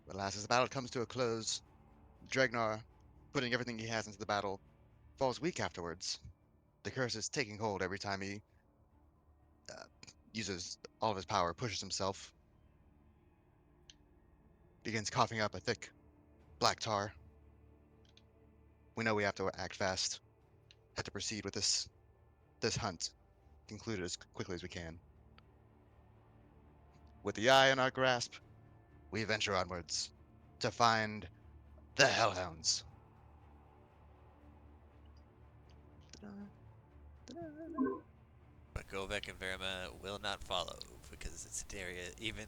But alas, as the battle comes to a close, Dragnar, putting everything he has into the battle, falls weak afterwards. The curse is taking hold every time he uses all of his power, pushes himself, begins coughing up a thick black tar. We know we have to act fast, have to proceed with this hunt, conclude it as quickly as we can. With the eye in our grasp, we venture onwards to find the Hellhounds. But Govek and Verma will not follow because it's an area even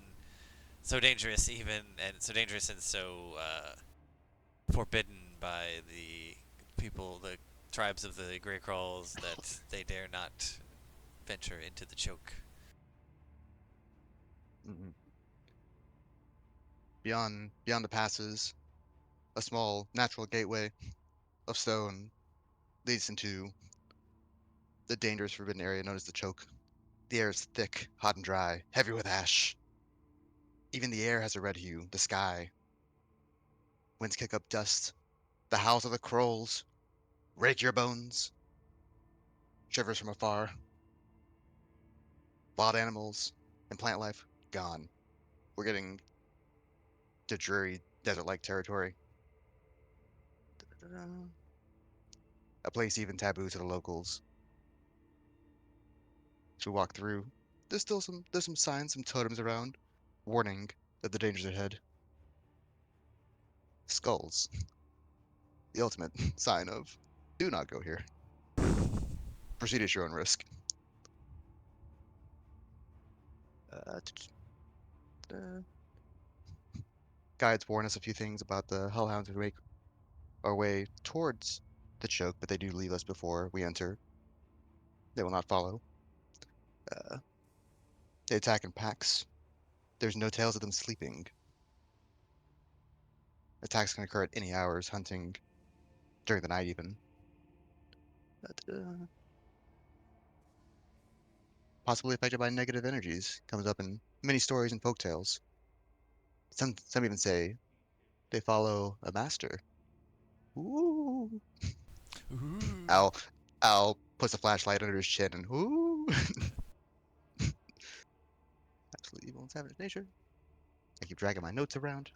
so dangerous, and so forbidden by the people, the tribes of the Grey Crawls, that they dare not venture into the choke. Mm-hmm. Beyond the passes, a small natural gateway of stone leads into the dangerous forbidden area known as the choke. The air is thick, hot and dry, heavy with ash. Even the air has a red hue, the sky. Winds kick up dust. The howls of the crows rake your bones. Shivers from afar. Wild animals and plant life gone. We're getting to dreary desert-like territory. A place even taboo to the locals. As we walk through, there's some signs, some totems around, warning of the dangers ahead. Skulls. The ultimate sign of do not go here. Proceed at your own risk. Uh, Guides warn us a few things about the hellhounds who make our way towards the choke, but they do leave us before we enter. They will not follow. They attack in packs. There's no tales of them sleeping. Attacks can occur at any hours, hunting during the night even. Possibly affected by negative energies. Comes up in many stories and folktales. Some even say they follow a master. Ooh. Ooh. Al puts a flashlight under his chin and ooh. Absolutely evil and savage nature. I keep dragging my notes around.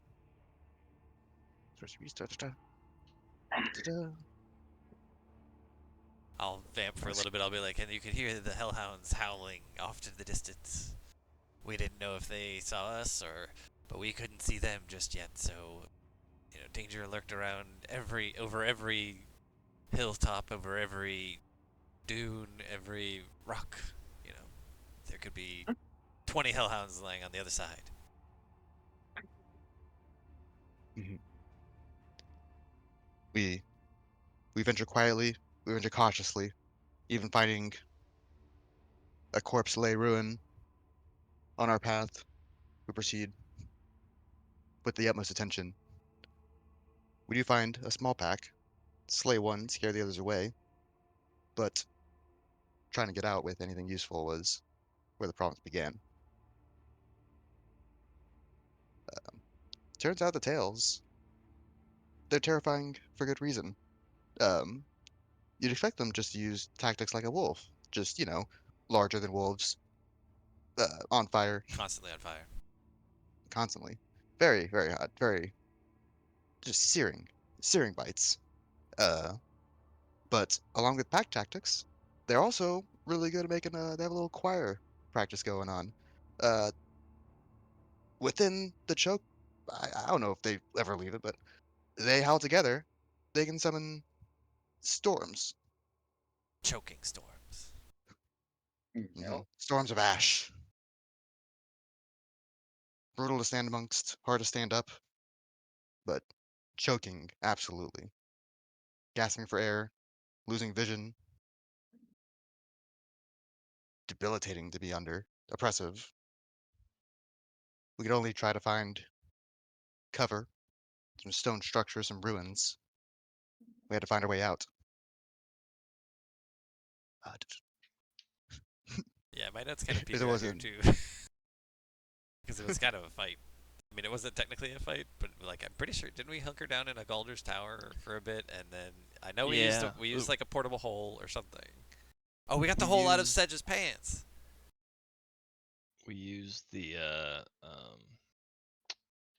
I'll vamp for a little bit. I'll be like, and you can hear the hellhounds howling off to the distance. We didn't know if they saw us but we couldn't see them just yet. So, danger lurked around over every hilltop, over every dune, every rock. There could be 20 hellhounds lying on the other side. Mhm. We venture quietly, we venture cautiously, even finding a corpse lay ruin on our path. We proceed with the utmost attention. We do find a small pack, slay one, scare the others away, but trying to get out with anything useful was where the problems began. Turns out the tales, they're terrifying for good reason. Um, you'd expect them just to use tactics like a wolf, just, larger than wolves, on fire, Constantly on fire. constantly. Very, very hot, very just searing bites. Uh, but along with pack tactics, they're also really good at making they have a little choir practice going on. Uh, within the choke, I don't know if they ever leave it, but they howl together. They can summon storms, Choking storms. No. storms of ash. Brutal to stand amongst, hard to stand up, but choking absolutely. Gasping for air, losing vision, debilitating to be under, oppressive. We could only try to find cover, some stone structures, some ruins. We had to find our way out. Uh, Yeah, my notes kind of if peter there out was here a too. Because it was kind of a fight. I mean, it wasn't technically a fight, but I'm pretty sure didn't we hunker down in a Galder's tower for a bit, and then I know Yeah. we used like a portable hole or something. Oh, we got the We hole out of used- Sedge's pants. We used the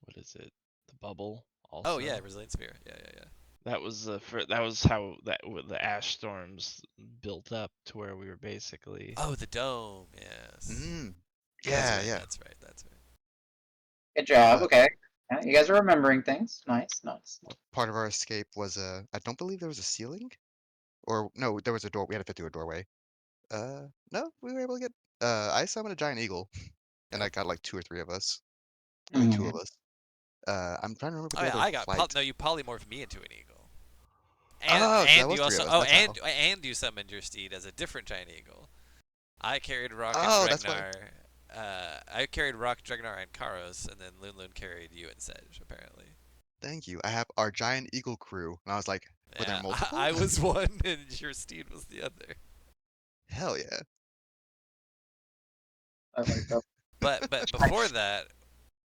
what is it? The bubble also. Oh yeah, Resilient Spear. Yeah. That was that was how the ash storms built up to where we were basically. Oh, the dome. Yes. Yeah, That's right. yeah. That's right. That's right. Good job. Uh, Okay. Yeah, you guys are remembering things. Nice, nice. Part of our escape was I don't believe there was a ceiling, or no, there was a door. We had to fit through a doorway. No, we were able to get. I summoned a giant eagle, and I Yep. got like two or three of us. I think two Mhm. of us. I'm trying to remember Oh the yeah, other I got flight. No, you polymorphed me into an eagle. Oh, so that And was you three also of us. That's how. you summoned your steed as a different giant eagle. I carried Rock and Oh, that's why. Dregnar. I carried Rock, Dregnar, and Karos, and then Loon carried you and Sedge, apparently. Thank you. I have our giant eagle crew, and I was like, were there Yeah, multiple? I was one, and your steed was the other. Hell yeah. I like that. But before that,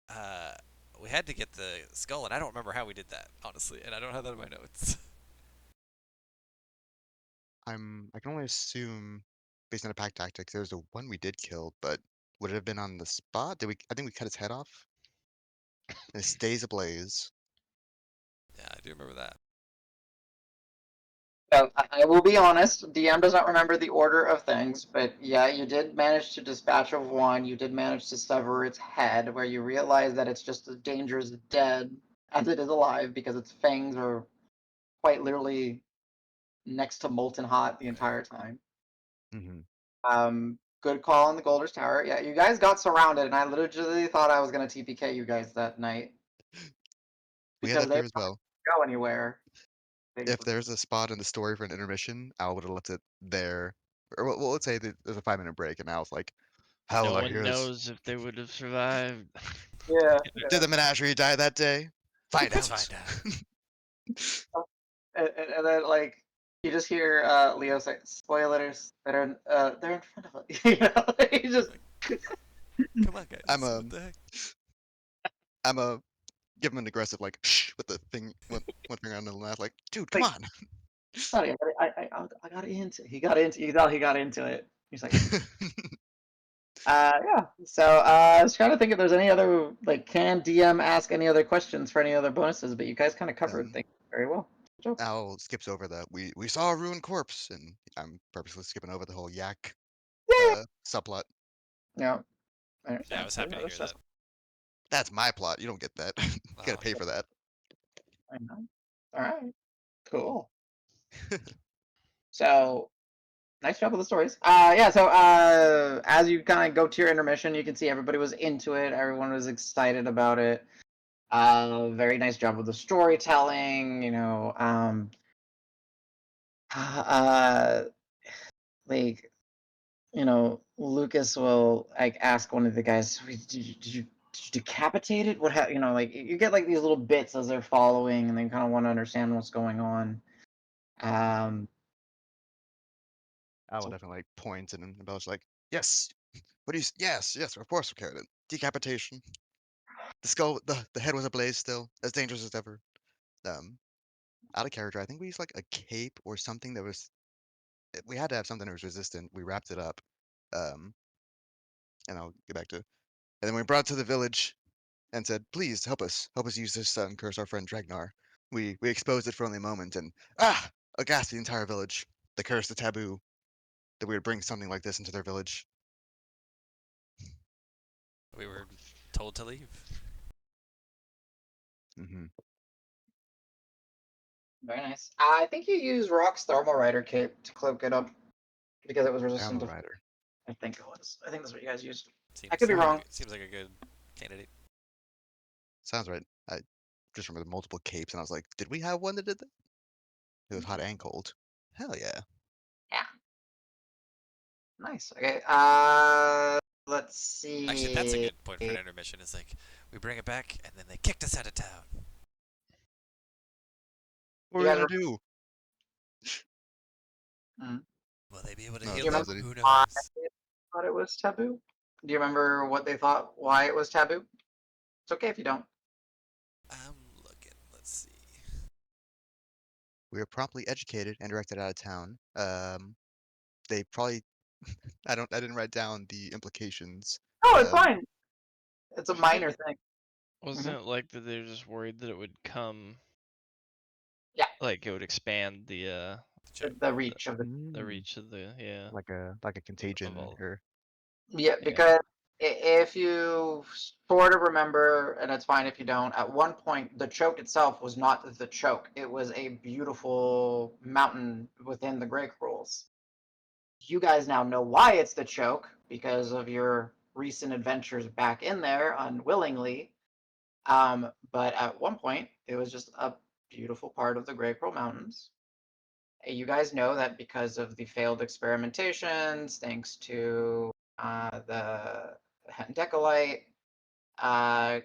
uh, we had to get the skull, and I don't remember how we did that, honestly, and I don't have that in my notes. I can only assume, based on the pack tactics, there was the one we did kill, but would it have been on the spot? I think we cut his head off, and it stays ablaze. Yeah, I do remember that. So I will be honest, DM does not remember the order of things, but yeah, you did manage to dispatch of one. You did manage to sever its head, where you realize that it's just as dangerous dead as it is alive because its fangs are quite literally next to molten hot the entire time. Hmm Good call on the Golders Tower. Yeah, you guys got surrounded, and I literally thought I was gonna TPK you guys that night We had because that they fear weren't as well. go anywhere. If there's a spot in the story for an intermission, Al would have left it there Or well, let's say that there's a 5-minute break, and Al's like, "How No will our one heroes? knows if they would have survived. Yeah. Did the menagerie die that day? Find Let's out." find out. And then like you just hear Leo say, "Spoilers, they're in front of us." You know, he just Come on, guys. I'm What the heck? I'm a give him an aggressive like shh with the thing one finger on the mouth, like, dude, come like, on. "Sorry, I got into it." He got into you know he got into it. He's like, yeah. So I was trying to think if there's any other like can DM ask any other questions for any other bonuses, but you guys kind of covered things very well. Good job. Al skips over the we saw a ruined corpse, and I'm purposely skipping over the whole yak Yeah. subplot. Yeah. I Yeah, understand. I was happy to hear that. That's my plot. You don't get that. You gotta Well, pay for that. I know. All right. Cool. So nice job with the stories. Yeah. So as you kind of go to your intermission, you can see everybody was into it. Everyone was excited about it. Very nice job with the storytelling. You know, like Lucas will like ask one of the guys, Did you decapitate it? You know, like you get like these little bits as they're following, and they kind of want to understand what's going on. Al definitely like points, and Belle's like, yes. What do you? Yes, yes. Of course, we carried it. Decapitation. The skull, the head was ablaze still, as dangerous as ever. Um, Out of character, I think we used like a cape or something that was. We had to have something that was resistant. We wrapped it up. Um, and I'll get back to. And then we brought it to the village and said, "Please help us use this and curse our friend Dragnar." We exposed it for only a moment, and aghast the entire village. The curse, the taboo, that we would bring something like this into their village. we were told to leave. Mm-hmm. Very nice. I think you used Rock's Thermal Rider cape to cloak it up because it was resistant to. Rider. I think it was. I think that's what you guys used. Seems, I could be wrong. Seems like a good candidate. Sounds right. I just remember the multiple capes, and I was like, did we have one that did that? It was hot and cold. Hell yeah. Yeah. Nice. Okay. Let's see. Actually, that's a good point for an intermission. It's like we bring it back, and then they kicked us out of town. What You are we guys gonna do? Will they be able to No, heal you them? that was Who why knows? they thought it was taboo? Do you remember what they thought why it was taboo? It's okay if you don't. I'm looking. Let's see. We were promptly educated and directed out of town. They probably. I didn't write down the implications. Oh, it's fine. It's a minor thing. Wasn't it like that they're just worried that it would come? Yeah. Like it would expand the The reach of the. reach of the like a contagion all. or Yeah, because if you sort of remember, and it's fine if you don't, at one point the choke itself was not the choke. It was a beautiful mountain within the Grey Rules. You guys now know why it's the choke because of your recent adventures back in there unwillingly. But at one point, it was just a beautiful part of the Grey Pearl Mountains. You guys know that because of the failed experimentations, thanks to the Decolite,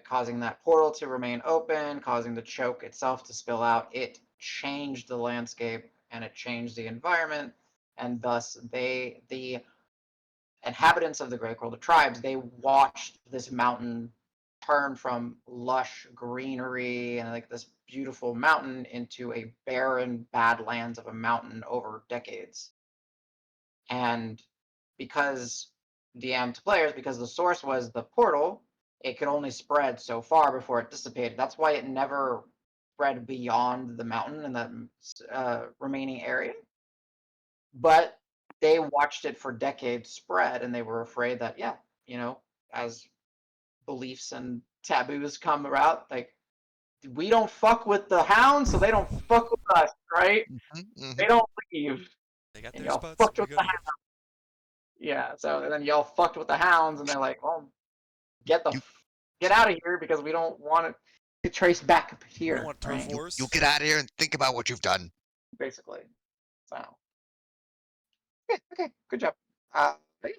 causing that portal to remain open, causing the choke itself to spill out, it changed the landscape and it changed the environment, and thus the inhabitants of the Great World, the tribes, they watched this mountain turn from lush greenery and like this beautiful mountain into a barren badlands of a mountain over decades. And because DM to players, because the source was the portal, it could only spread so far before it dissipated. That's why it never spread beyond the mountain and that remaining area. But they watched it for decades spread, and they were afraid that, yeah, as beliefs and taboos come about, like we don't fuck with the hounds, so they don't fuck with us, right? They don't leave, They got and their y'all spots. fucked We with the gotta hounds. Yeah, so and then y'all fucked with the hounds, and they're like, well, get out of here because we don't want it to trace back up We don't here, want to right? force. you get out of here and think about what you've done. Basically. So Okay, good job. But yeah.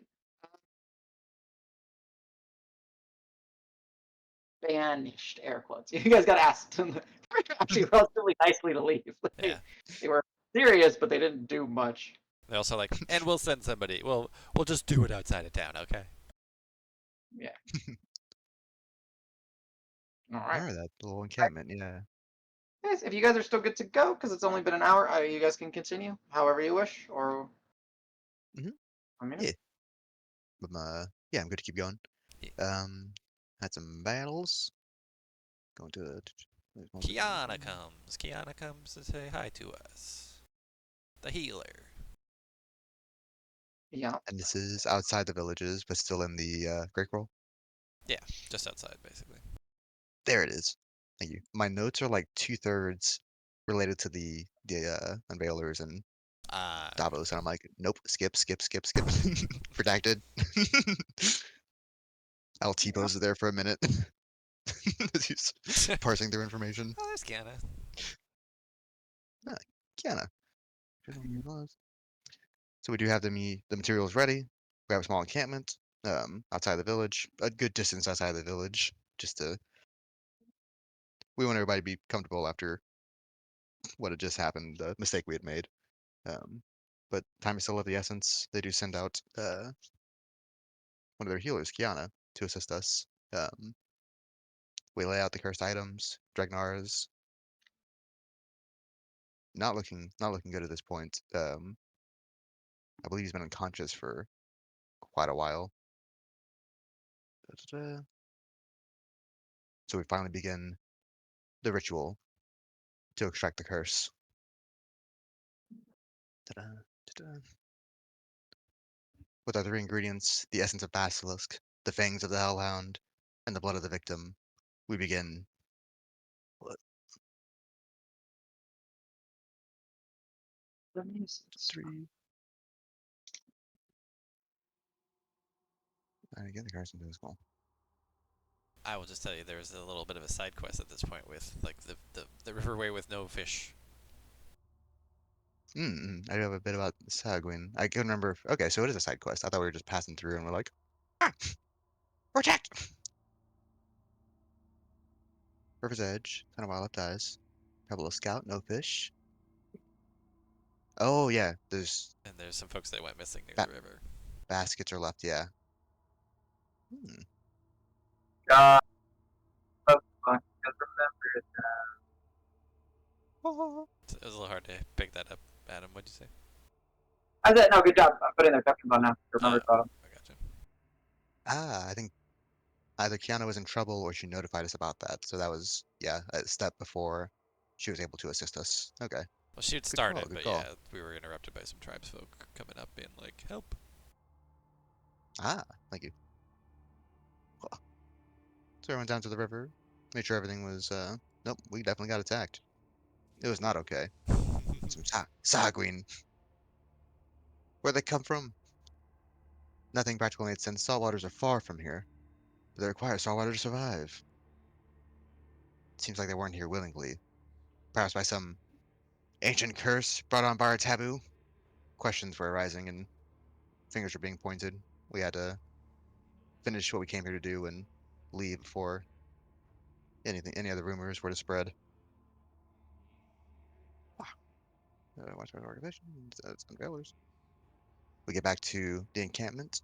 Banished, air quotes. You guys got asked actually relatively nicely to leave. Yeah. They were serious, but they didn't do much. They're also like, and we'll send somebody. We'll just do it outside of town, okay? Yeah. All right. Oh, that little encampment, yeah. Guys, if you guys are still good to go, because it's only been an hour, you guys can continue however you wish, or Mhm. I mean, Yeah. Yeah, I'm good to keep going. Yeah. Had some battles. Going to. Kiana comes. Kiana comes to say hi to us. The healer. yeah. And this is outside the villages, but still in the Great Roll. Yeah, just outside, basically. There it is. Thank you. My notes are like 2/3 related to the unveilers and Davos, and I'm like, nope, skip. Redacted. Altipo's there for a minute. As he's parsing through information. Oh, there's Kiana. Ah, Kiana. So we do have the materials ready. We have a small encampment outside the village, a good distance outside the village, just to we want everybody to be comfortable after what had just happened, the mistake we had made. But time is still of the essence. They do send out one of their healers, Kiana, to assist us. We lay out the cursed items. Dregnar's not looking good at this point. I believe he's been unconscious for quite a while. Da-da-da. So we finally begin the ritual to extract the curse. Ta-da, ta-da. With our 3 ingredients, the essence of basilisk, the fangs of the hellhound, and the blood of the victim, we begin. What? 3. I get the curse invisible. I will just tell you, there's a little bit of a side quest at this point with like the riverway with no fish. I do have a bit about Sagwin. I can remember. Okay, so it is a side quest. I thought we were just passing through and we're like, ah, protect! River's Edge, kind of wild left eyes. Pebble of Scout, no fish. Oh yeah, there's And there's some folks that went missing near ba the river. baskets are left. Yeah. Uh, because remember, It was a little hard to pick that up, Adam. What'd you say? I said no. Good job. I'm putting their captions on now. Remember, I gotcha. I think either Kiana was in trouble or she notified us about that. So that was, yeah, a step before she was able to assist us. Okay. Well, she had Good call, started, good but call. yeah, we were interrupted by some tribesfolk coming up being like, help. Ah, thank you. Well, so I went down to the river, made sure everything was, nope, we definitely got attacked. It was not okay. Some Sagwin. Where'd they come from? Nothing practical made sense. Saltwaters are far from here, but they require saltwater to survive. Seems like they weren't here willingly. Perhaps by some ancient curse brought on by our taboo? Questions were arising and fingers were being pointed. We had to finish what we came here to do and leave before any other rumors were to spread. Watch our organization. It's unveilers. We get back to the encampment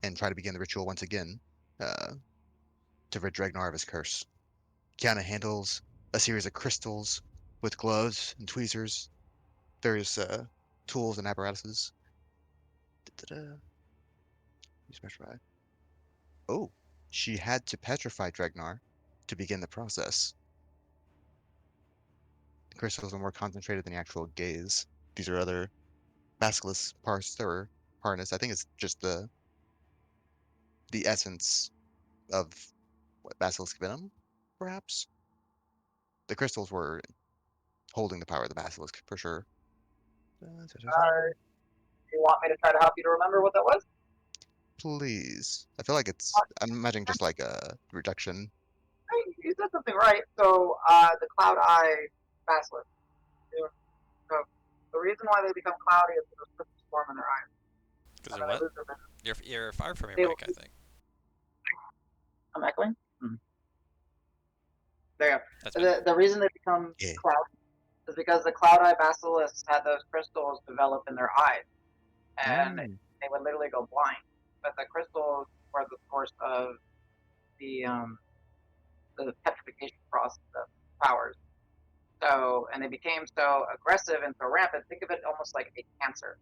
and try to begin the ritual once again to rid Dregnar of his curse. Kiana handles a series of crystals with gloves and tweezers, various tools and apparatuses. Da-da-da. Petrify. Oh, she had to petrify Dregnar to begin the process. The crystals are more concentrated than the actual gaze. These are other basilisk parts that were harnessed. I think it's just the essence of what basilisk venom, perhaps. The crystals were holding the power of the basilisk for sure. you want me to try to help you to remember what that was? Please, I feel like it's. I'm imagining just like a reduction. Hey, you said something right. So the cloud eye basilisk. So the reason why they become cloudy is because form in their eyes. Because And of then they what? lose their vision. You're far from your They- mic, I think. I'm echoing? There you That's go. better. The reason they become Yeah. cloud is because the cloud eye basilisks had those crystals develop in their eyes, and Mm. they would literally go blind. But the crystals were the source of the petrification process of powers. So, and they became so aggressive and so rampant. Think of it almost like a cancer.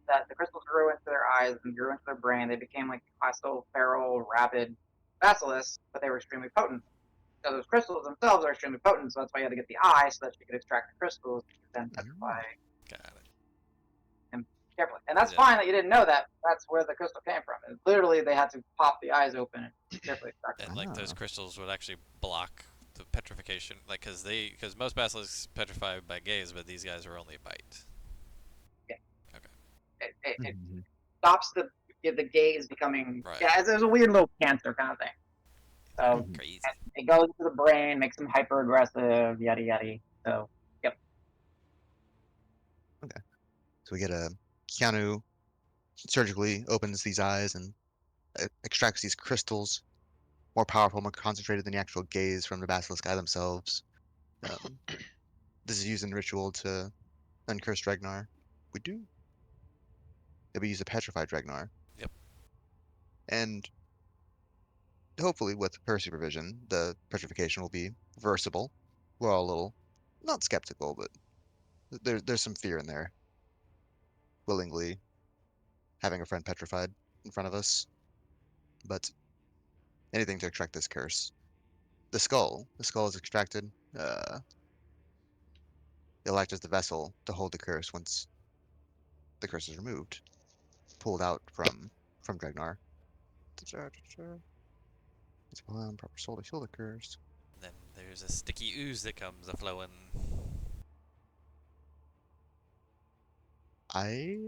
That the crystals grew into their eyes and grew into their brain. They became like hostile, feral, rabid basilisks, but they were extremely potent. So those crystals themselves are extremely potent. So that's why you had to get the eye so that you could extract the crystals to then petrify Got it. him carefully. And that's Yeah. fine that you didn't know that. That's where the crystal came from. And literally, they had to pop the eyes open and carefully extract them. And like those Ah. crystals would actually block the petrification, like because most basilisks petrify by gaze, but these guys are only bite. It Mhm. stops the gaze becoming. Right. Yeah, there's a weird little cancer kind of thing. So Mhm. Crazy. it goes to the brain, makes them hyper aggressive, yada yada. So So we get a Keanu surgically opens these eyes and extracts these crystals, more powerful, more concentrated than the actual gaze from the basilisk eye themselves. Um, this is used in ritual to uncurse Dregnar. We do. We use a petrified Dregnar. Yep. And hopefully, with her supervision, the petrification will be reversible. We're all a little not skeptical, but there's some fear in there. Willingly having a friend petrified in front of us, but anything to extract this curse. The skull is extracted. It'll act as the vessel to hold the curse once the curse is removed, pulled out from Dregnar. It's upon proper soul to heal the curse. And then there's a sticky ooze that comes a flowing. I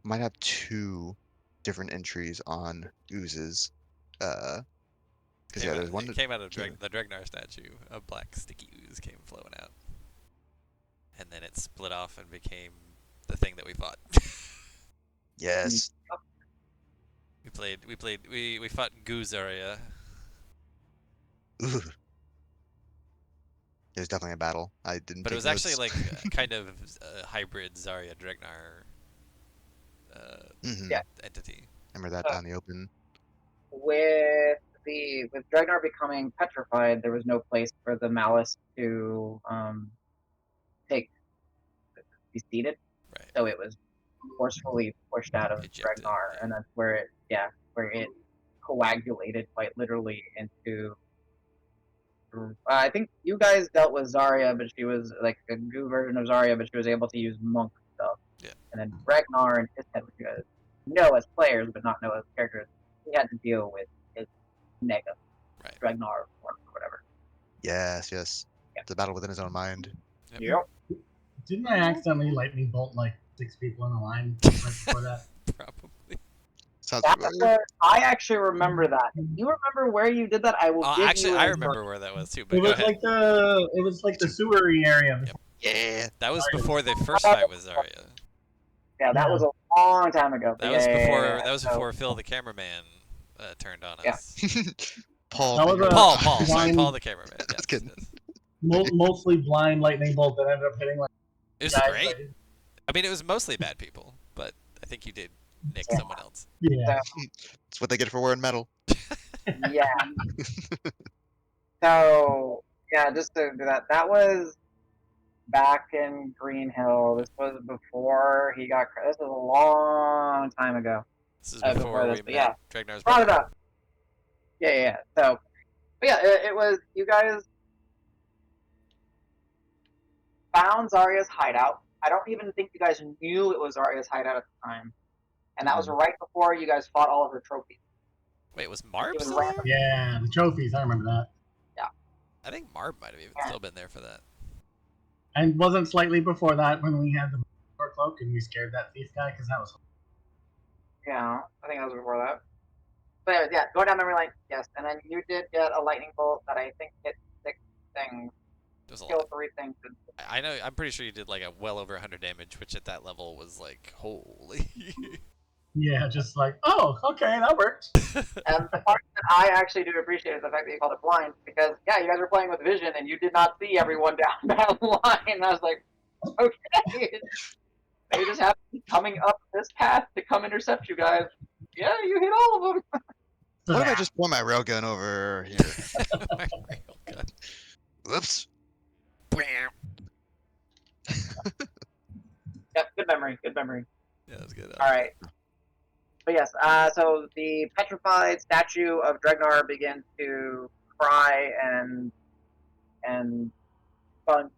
might have two different entries on oozes. Because yeah, there's one It that came out of came. the Dregnar statue. A black sticky ooze came flowing out, and then it split off and became the thing that we fought. Yes. We fought Zarya. Ooh. It was definitely a battle. I didn't But it take was actually notes. like kind of a hybrid Zarya Dregnar Hmm. yeah, entity. Remember that down the open. with Dregnar becoming petrified, there was no place for the malice to take be seated. Right. So it was forcefully pushed out of Ejected. Ragnar, Yeah. and that's where it coagulated quite literally into. I think you guys dealt with Zarya, but she was like a goo version of Zarya, but she was able to use monk stuff. Yeah. And then Ragnar and his head, which you guys know as players but not know as characters, he had to deal with his nega, Right. Ragnar or whatever. Yes, yes. Yeah. It's a battle within his own mind. Yep. Didn't I accidentally lightning bolt like 6 people in a line right before that? Probably. Sounds That's familiar. where I actually remember that. If you remember where you did that, I will Oh, give actually, you. I remember where that was too. But It go was ahead. like the sewery area. Yep. Yeah. That was Zarya. before the first fight with Zarya. Yeah, that was a long time ago. That yeah, was before. yeah. That was So, before Phil the cameraman turned on Yeah. us. Paul. That was finger- a- Paul. Sorry, blind- Paul the cameraman. I was Yes, kidding. yes. Mostly blind lightning bolt that ended up hitting like It was guys. great. Like, I mean, it was mostly bad people, but I think you did nick Yeah. someone else. yeah. It's what they get for wearing metal. yeah. So yeah, just to do that. That was back in Green Hill. This was before he got. This was a long time ago. This is Before before this, we but met yeah, Dragnar's brought it brother. up. Yeah. So, but yeah, it was you guys found Zarya's hideout. I don't even think you guys knew it was Zarya's hideout at the time, and that was right before you guys fought all of her trophies. Wait, was Marb was still right- there? Yeah, the trophies. I remember that. I think Marb might have even Yeah. still been there for that. And wasn't slightly before that when we had the cloak and we scared that thief guy because that was. Yeah, I think that was before that. But anyways, yeah, going down memory lane, yes. And then you did get a lightning bolt that I think hit 6 things. There's a kill lot. 3 things. I know. I'm pretty sure you did like a well over 100 damage, which at that level was like holy. Yeah, just like, oh, okay, that worked. And the part that I actually do appreciate is the fact that you called it blind, because yeah, you guys were playing with vision and you did not see everyone down that line. And I was like, okay, they just have to be coming up this path to come intercept you guys. Yeah, you hit all of them. What if I just point my railgun over here? My rail gun. Whoops. Yep, good memory, good memory. Yeah, that's good. All right. But yes, so the petrified statue of Dregnar begins to cry and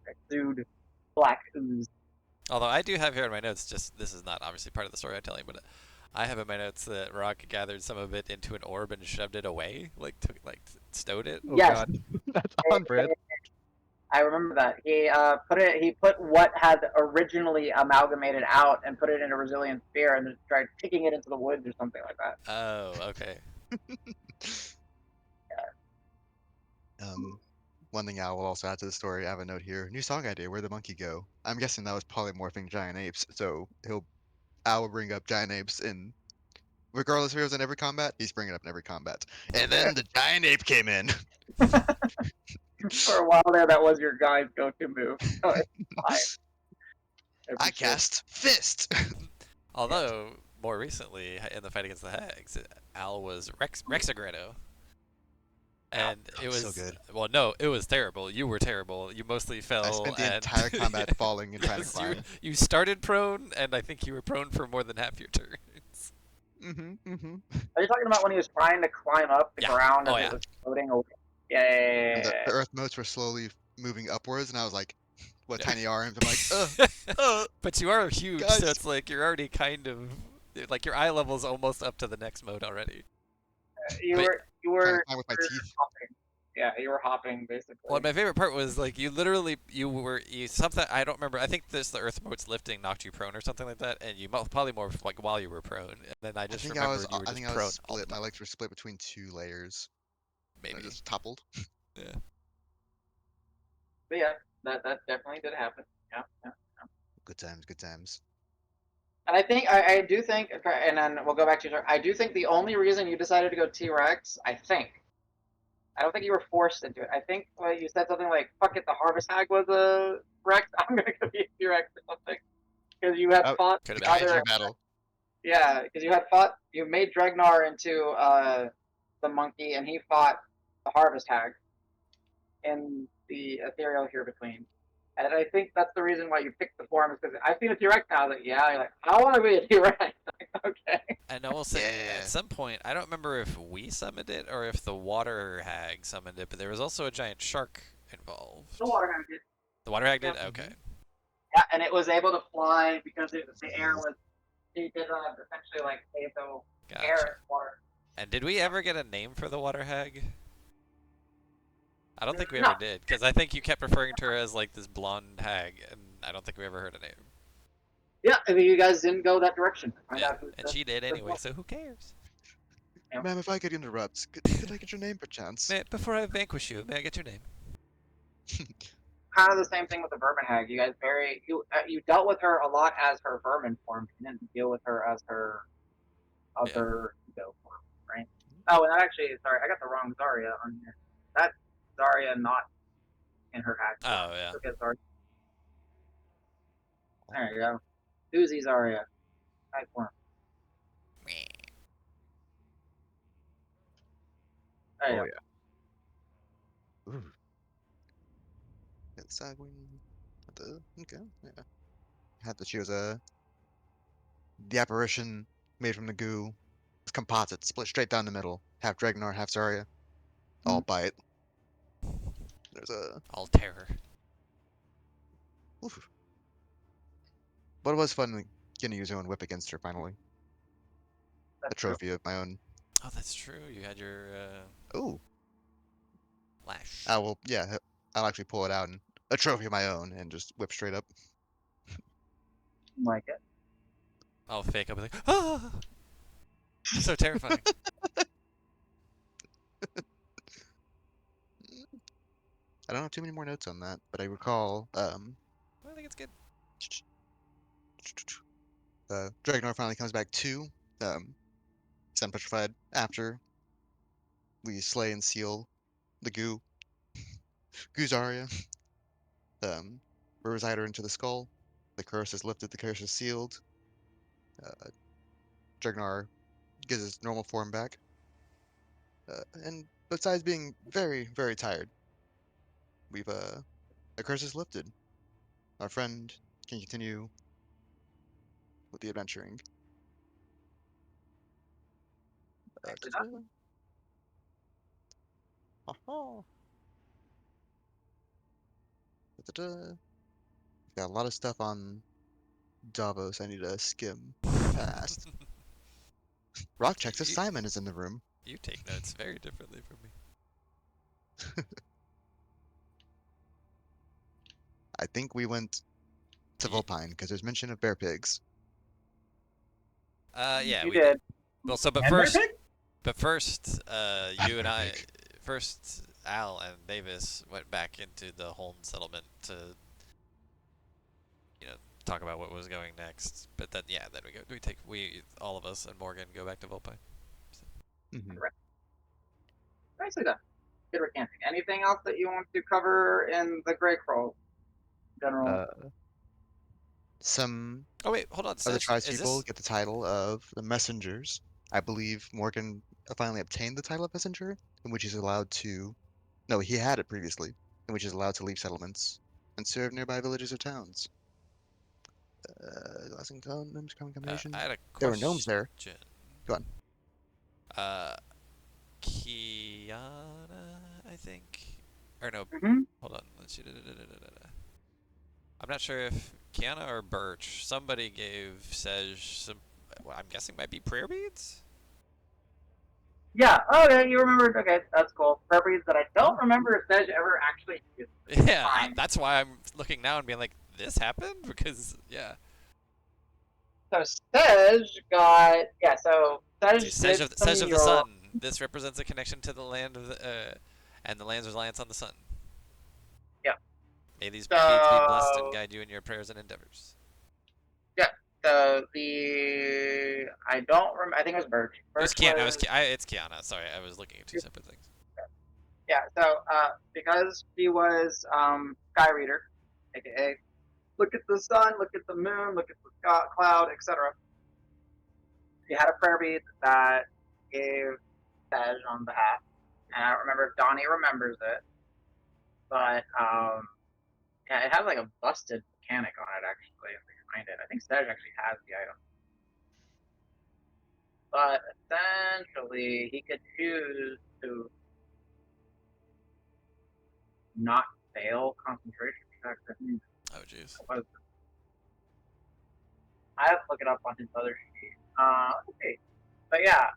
exude black ooze. Although I do have here in my notes, just this is not obviously part of the story I'm telling, but I have in my notes that Rock gathered some of it into an orb and shoved it away, stowed it. Oh Yes. god, that's on brand. I remember that. He put what had originally amalgamated out and put it in a resilient sphere and tried kicking it into the woods or something like that. Oh, okay. One thing I will also add to the story, I have a note here. New song idea, Where'd the Monkey Go? I'm guessing that was polymorphing giant apes, so Al will bring up giant apes in regardless if he was in every combat, he's bringing it up in every combat. And then the giant ape came in. For a while there, that was your guy's go-to move. So it's fine. I cast Fist. Although, more recently, in the fight against the Hags, Al was Rexagredo. And it was so good. Well, no, it was terrible. You were terrible. You mostly fell. I spent the and entire combat falling and trying to yes, climb. you started prone, and I think you were prone for more than half your turns. Are you talking about when he was trying to climb up the Yeah. ground Oh, as yeah. it was floating away? Yeah. And the earth motes were slowly moving upwards, and I was like, what, Yeah. tiny arms? I'm like, But you are huge, guys. so it's like you're already kind of like your eye level's almost up to the next mode already. You But- were trying to climb with my teeth. hopping. Yeah, you were hopping basically. Well, my favorite part was like you something I don't remember. I think the earth mote's lifting knocked you prone or something like that, and you probably more like while you were prone. And then I just remembered you were just prone. all the split. My time. legs were split between 2 layers. Maybe. I just toppled. Yeah. But yeah, that definitely did happen. Yeah. Good times, good times. And I do think, and then we'll go back to your. I do think the only reason you decided to go T-Rex, I don't think you were forced into it. I think you said something like, "Fuck it, the Harvest Hag was a Rex. I'm gonna go be a T-Rex or something," because you had fought Could have The been. kaiju other. battle. Yeah, because you made Dregnar into the monkey, and he fought the Harvest Hag in the ethereal here between. And I think that's the reason why you picked the form, is because I've seen a T-Rex now. Like, yeah, you're like, I want to be a T-Rex. Like, okay. And I will say, Yeah. at some point, I don't remember if we summoned it or if the water hag summoned it, but there was also a giant shark involved. The water hag did. The water hag did? Yeah. Okay. Yeah, and it was able to fly because the air was. He did essentially like save the air Gotcha. and water. And did we ever get a name for the water hag? I don't think we No. ever did, because I think you kept referring to her as like this blonde hag, and I don't think we ever heard a name. Yeah, I mean, you guys didn't go that direction. Find Yeah, out who's and the- she did the anyway, boss. so who cares? Yeah. Ma'am, if I could interrupt, could I get your name perchance? Before I vanquish you, may I get your name? Kind of the same thing with the vermin hag. You guys you dealt with her a lot as her vermin form. You didn't deal with her as her other ego form, right? Oh, and that actually, sorry, I got the wrong Zarya on here. That's Zarya not in her hag form. Oh, yeah. Look at Zarya. There you go. Uzi Zarya. Hag form. There you Oh, go. Ooh. Got the side wing. Okay, yeah. Had that she was the apparition made from the goo. It's composite, split straight down the middle. Half Dregnar, half Zarya. All bite. There's a. All terror. Oof. But it was fun getting to use your own whip against her finally. That's A trophy of my own. Oh, that's true. You had your Ooh. lash. I will, yeah, I'll actually pull it out and a trophy of my own and just whip straight up. Like it. I'll fake up and like, ah! So terrifying. I don't have too many more notes on that, but I recall I think it's good. Dragonor finally comes back to Sun Petrified after we slay and seal the Guzaria. We reside her into the skull. The curse is lifted, the curse is sealed. Dragonar gets his normal form back. And besides being very, very tired, we've the curse is lifted. Our friend can continue with the adventuring. Nicely Ta-da. done. Aha. Ta-da. Got a lot of stuff on Davos I need to skim past. Rock checks if You- Simon is in the room. You take notes very differently from me. I think we went to Ye- Vulpine because there's mention of bear pigs. Yeah, You we did. did. Well, so And Bear Pig? you and Bear I, pig. first Al and Davis went back into the Holm settlement to, talk about what was going next. But then, yeah, then all of us and Morgan go back to Volpine. Mhm. Nicely done. Good recanting. Anything else that you want to cover in the Grey Crawl general? Some Oh wait, hold on. of the Says, tribes is people this? get the title of the messengers. I believe Morgan finally obtained the title of messenger, in which he's allowed to. No, he had it previously, in which he's allowed to leave settlements and serve nearby villages or towns. Glass and gnomes, common I combination. had a There were gnomes question. there. Go on. Kiana, I think, or no? Mm-hmm. Hold on. Let's see. I'm not sure if Kiana or Birch. Somebody gave Sej some. Well, I'm guessing might be prayer beads. Yeah. Okay, you remembered. Okay, that's cool. Properties that I don't Oh. remember if Sedge ever actually used. Yeah, Fine. that's why I'm looking now and being like, this happened because yeah. So Sedge got So See, Sedge did some Sej of the mural. Sun. This represents a connection to the land of and the land's reliance on the sun. Yeah. May these beads be blessed and So guide you in your prayers and endeavors. yeah. So I don't remember. I think it was Birch. It was Birch Kiana. was It's Kiana. Sorry, I was looking at two separate things. yeah. So because she was Sky Reader, aka look at the sun, look at the moon, look at the cloud, etc. She had a prayer bead that gave Sedge on behalf. And I don't remember if Donnie remembers it, but yeah, it had like a busted mechanic on it actually. If we find it, I think Sedge actually has the item. But essentially, he could choose to not fail concentration checks. I think Oh jeez. that was. I have to look it up on his other sheet. Let's see. But yeah,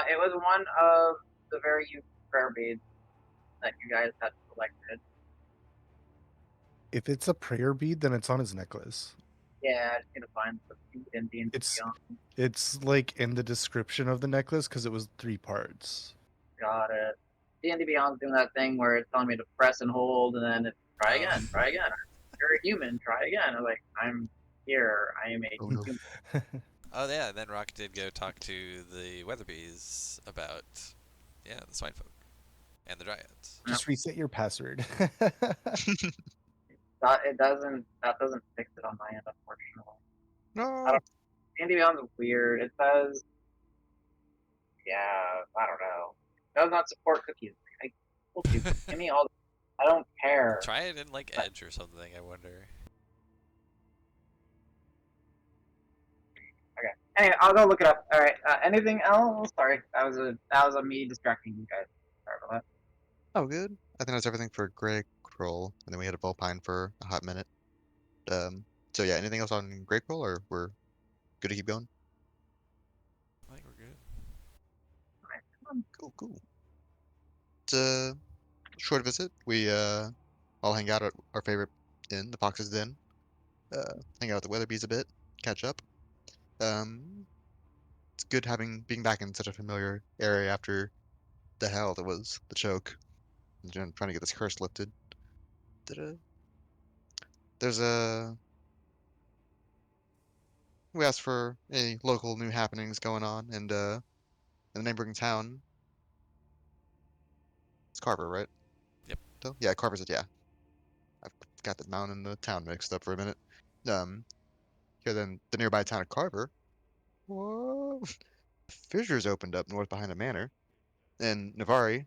it was one of the very useful prayer beads that you guys had selected. If it's a prayer bead, then it's on his necklace. Yeah, I just need to find the bead in D&D It's Beyond. it's like in the description of the necklace because it was 3 parts. Got it. D&D Beyond's doing that thing where it's telling me to press and hold, and then it's try Oh. again, try again. You're a human, try again. I'm like, I'm here. I am a Oh no. human. Oh yeah. Then Rock did go talk to the Weatherbees about the swine folk and the dryads. Just reset your password. It doesn't. That doesn't fix it on my end, unfortunately. I No. don't. D&D Beyond's weird. It says, yeah, I don't know. It does not support cookies. I told you, give me all. I don't care. Try it in like Edge or something. I wonder. Okay. Anyway, I'll go look it up. All right. Anything else? Sorry, that was a me distracting you guys. Sorry about that. Oh, good. I think that's everything for Grey Kroll, and then we had a Vulpine for a hot minute. So yeah, anything else on Grey Kroll, or we're good to keep going? I think we're good. Cool, cool. It's a short visit. We all hang out at our favorite inn, the Fox's Den. Hang out with the Weatherbees a bit, catch up. It's good being back in such a familiar area after the hell that was the choke. And trying to get this curse lifted. There's a. We asked for any local new happenings going on, and in the neighboring town, it's Carver, right? Yep. So, yeah, Carver's it. Yeah, I've got the mountain and the town mixed up for a minute. Here then the nearby town of Carver. Whoa! Fissures opened up north behind the manor, and Navari,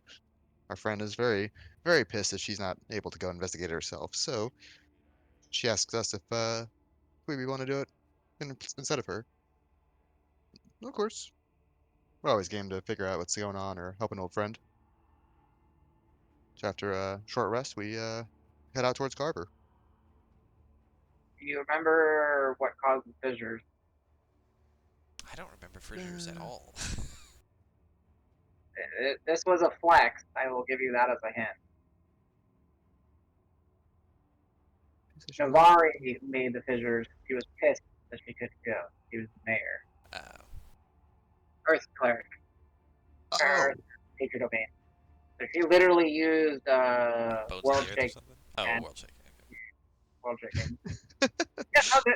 our friend, is very, very pissed that she's not able to go investigate it herself. So she asks us if we want to do it instead of her. Of course, we're always game to figure out what's going on or help an old friend. So after a short rest, we head out towards Carver. Do you remember what caused the fissures? I don't remember fissures at Uh, all. This was a flex. I will give you that as a hint. Navari made the fissures. He was pissed that she couldn't go. He was the mayor. Oh. Earth cleric. Oh, Earth sacred domain. So he literally used Bones of world the Earth or shake something? Oh, and world shake. Okay. world shaking. Yeah,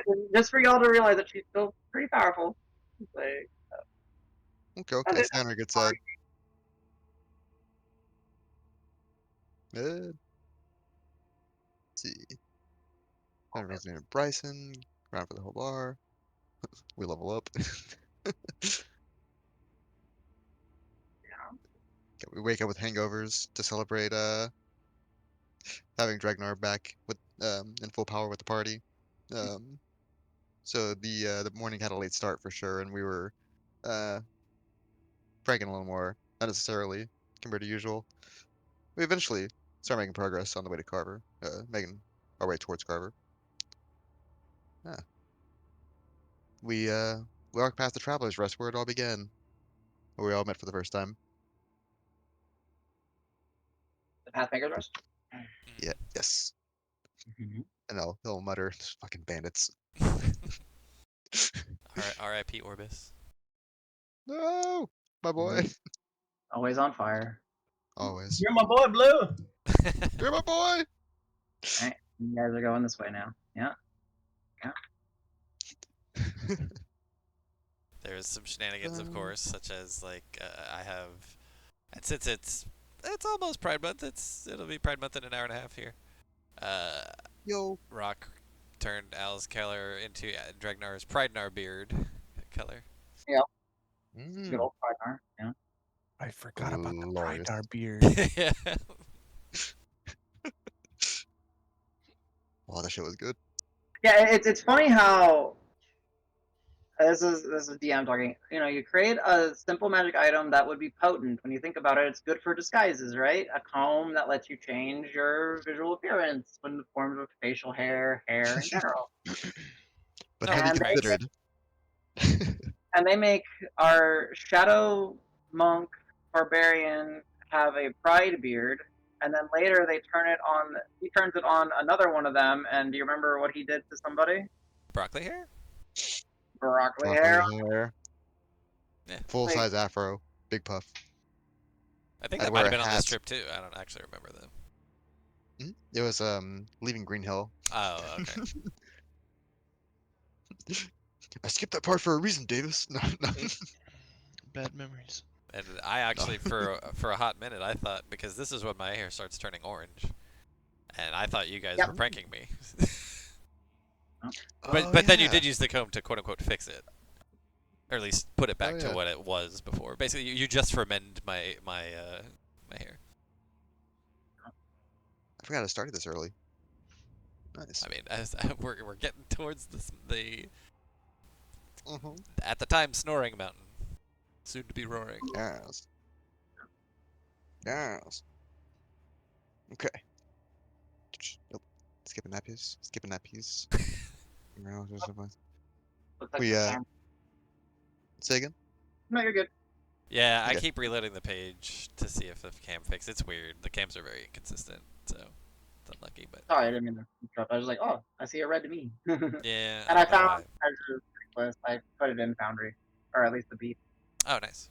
no, just for y'all to realize that she's still pretty powerful. Like, okay, I okay. did Stay on our good side. Let's see. Everyone's named Bryson. Round for the whole bar. We level up. We wake up with hangovers to celebrate having Dragnar back with in full power with the party. Um, so the morning had a late start for sure, and we were uh pranking a little more unnecessarily compared to usual. We eventually start making progress on the way to Carver, making our way towards Carver. Ah, we walked past the Travelers' Rest where it all began, where we all met for the first time. the Pathmaker's Rest. Yeah, yes. Mm-hmm. And he'll mutter, "Fucking bandits." R.I.P. Orbis. No, my boy. Always on fire. Always. You're my boy, Blue. You're my boy. All right, you guys are going this way now. Yeah. There's some shenanigans, of Um, course, such as like I have, and since it's almost Pride Month, it'll be Pride Month in an hour and a half here. Uh, Yo. Rock turned Al's color into Dragnar's Pridenar beard color. Yeah. Good Mm, old partner. Yeah. I forgot about the glorious. Prydar beard. Yeah. Oh, that shit was good. Yeah. It's funny how this is DM talking. You know, you create a simple magic item that would be potent. When you think about it, it's good for disguises, right? A comb that lets you change your visual appearance when the forms of facial hair in general. But No, highly And correct. considered. they make our shadow monk barbarian have a pride beard, and then later they turn it on. He turns it on another one of them, and do you remember what he did to somebody? Broccoli hair? Broccoli hair. Broccoli hair. Yeah. Full Like, size afro. Big puff. I think I'd that might wear have a been on this hat. trip too. I don't actually remember them. It was leaving Green Hill. Oh, okay. I skipped that part for a reason, Davis. No, no, Bad memories. And I no. actually, for a hot minute, I thought because this is when my hair starts turning orange, and I thought you guys Yep. were pranking me. Oh, but then you yeah. did use the comb to quote unquote fix it, or at least put it Oh, back to yeah. what it was before. Basically, you just fermented my hair. I forgot I started this early. Nice. I mean, as we're getting towards the Mm-hmm. at the time snoring mountain, soon to be roaring. Yes. Yes. Okay. Nope. Skipping that piece. Skipping that piece. No, there's no point. looks like We the time. say again. No, you're good. Yeah, I Okay. keep reloading the page to see if the cam fix. It's weird. The cams are very inconsistent, so it's unlucky. But Sorry, I didn't mean to interrupt. I was like, oh, I see it red to me. yeah, I And I don't know found why. treasures list. I put it in Foundry, or at least the beat. Oh, nice.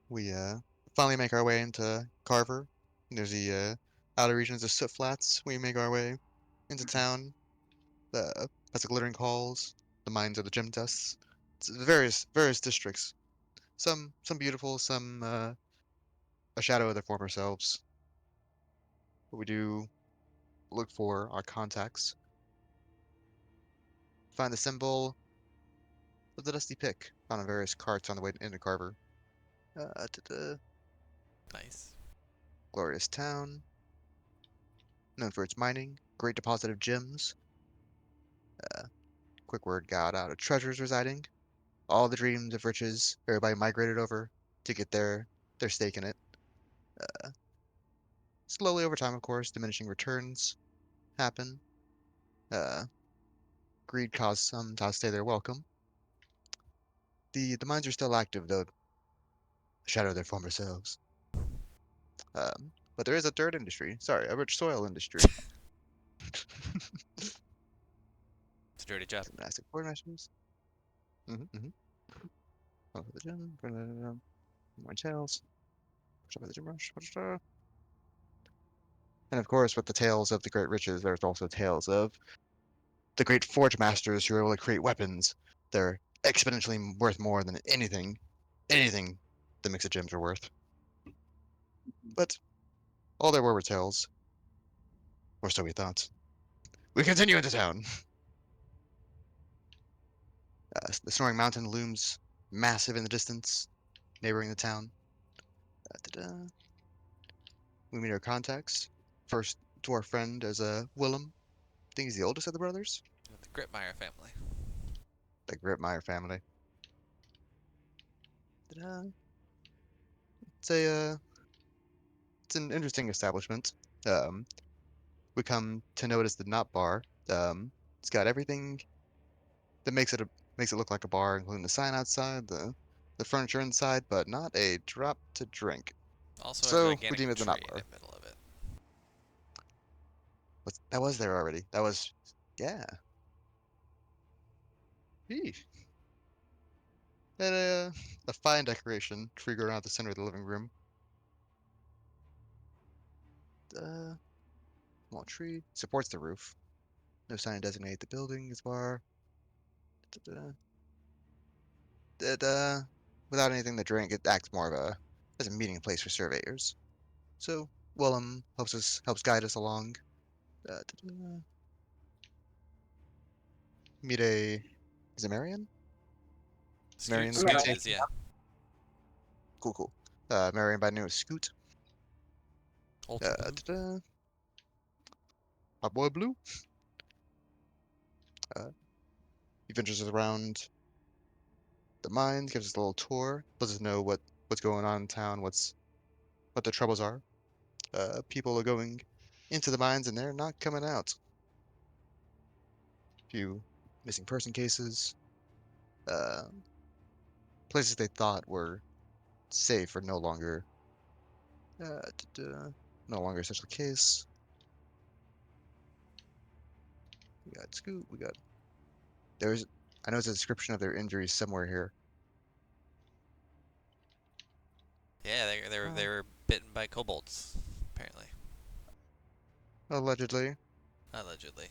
We finally make our way into Carver. There's the outer regions of Soot Flats. We make our way into town. Past the glittering halls, the mines of the gem tests. It's various districts. Some beautiful, some a shadow of their former selves. But we do look for our contacts. Find the symbol of the Dusty Pick found on various carts on the way into Carver. Nice. Glorious town, known for its mining, great deposit of gems. Quick word got out of treasures residing. All the dreams of riches, everybody migrated over to get their stake in it. Slowly over time, of course, diminishing returns happen. Greed caused some to stay there welcome. The mines are still active, though shadow their former selves. But there is a third industry. Sorry, a rich soil industry. It's a dirty job. Massive quartermasters. Mm-hmm. Oh, the gym. More tails. Push up at the gym rush. And of course, with the tales of the great riches, there's also tales of the great forge masters who are able to create weapons. They're exponentially worth more than anything the mix of gems are worth. But all there were tales, or so we thought. We continue into town. The Snoring Mountain looms massive in the distance, neighboring the town. Da-da-da. We meet our contacts. First to our friend as Willem. I think he's the oldest of the brothers. The Gritmeyer family. The Gritmeyer family. Da-da. It's a it's an interesting establishment. We come to notice the Knot Bar. It's got everything that makes it look like a bar, including the sign outside, the furniture inside, but not a drop to drink. Also a So we gigantic deem it the tree Knot in Bar. the middle of it. That was there already. That was, yeah. Eesh. And a fine decoration, tree growing out the center of the living room. Small tree supports the roof. No sign to designate the building as bar. Da-da. Without anything to drink, it acts more of as a meeting place for surveyors. So Willem helps guide us along. Da-da. Meet is it Marion? Marion the Scoot Scoot. is, yeah. Cool. Marion by the name of Scoot. Ultra Blue. Da-da. My boy Blue. He ventures us around the mines, gives us a little tour, lets us know what's going on in town, what the troubles are. People are going into the mines and they're not coming out. Few missing person cases. Uh, Places they thought were safe are no longer no longer such the case. We got Scoot. We got there's I know there's a description of their injuries somewhere here. Yeah, they were bitten by kobolds, apparently. Allegedly. Allegedly.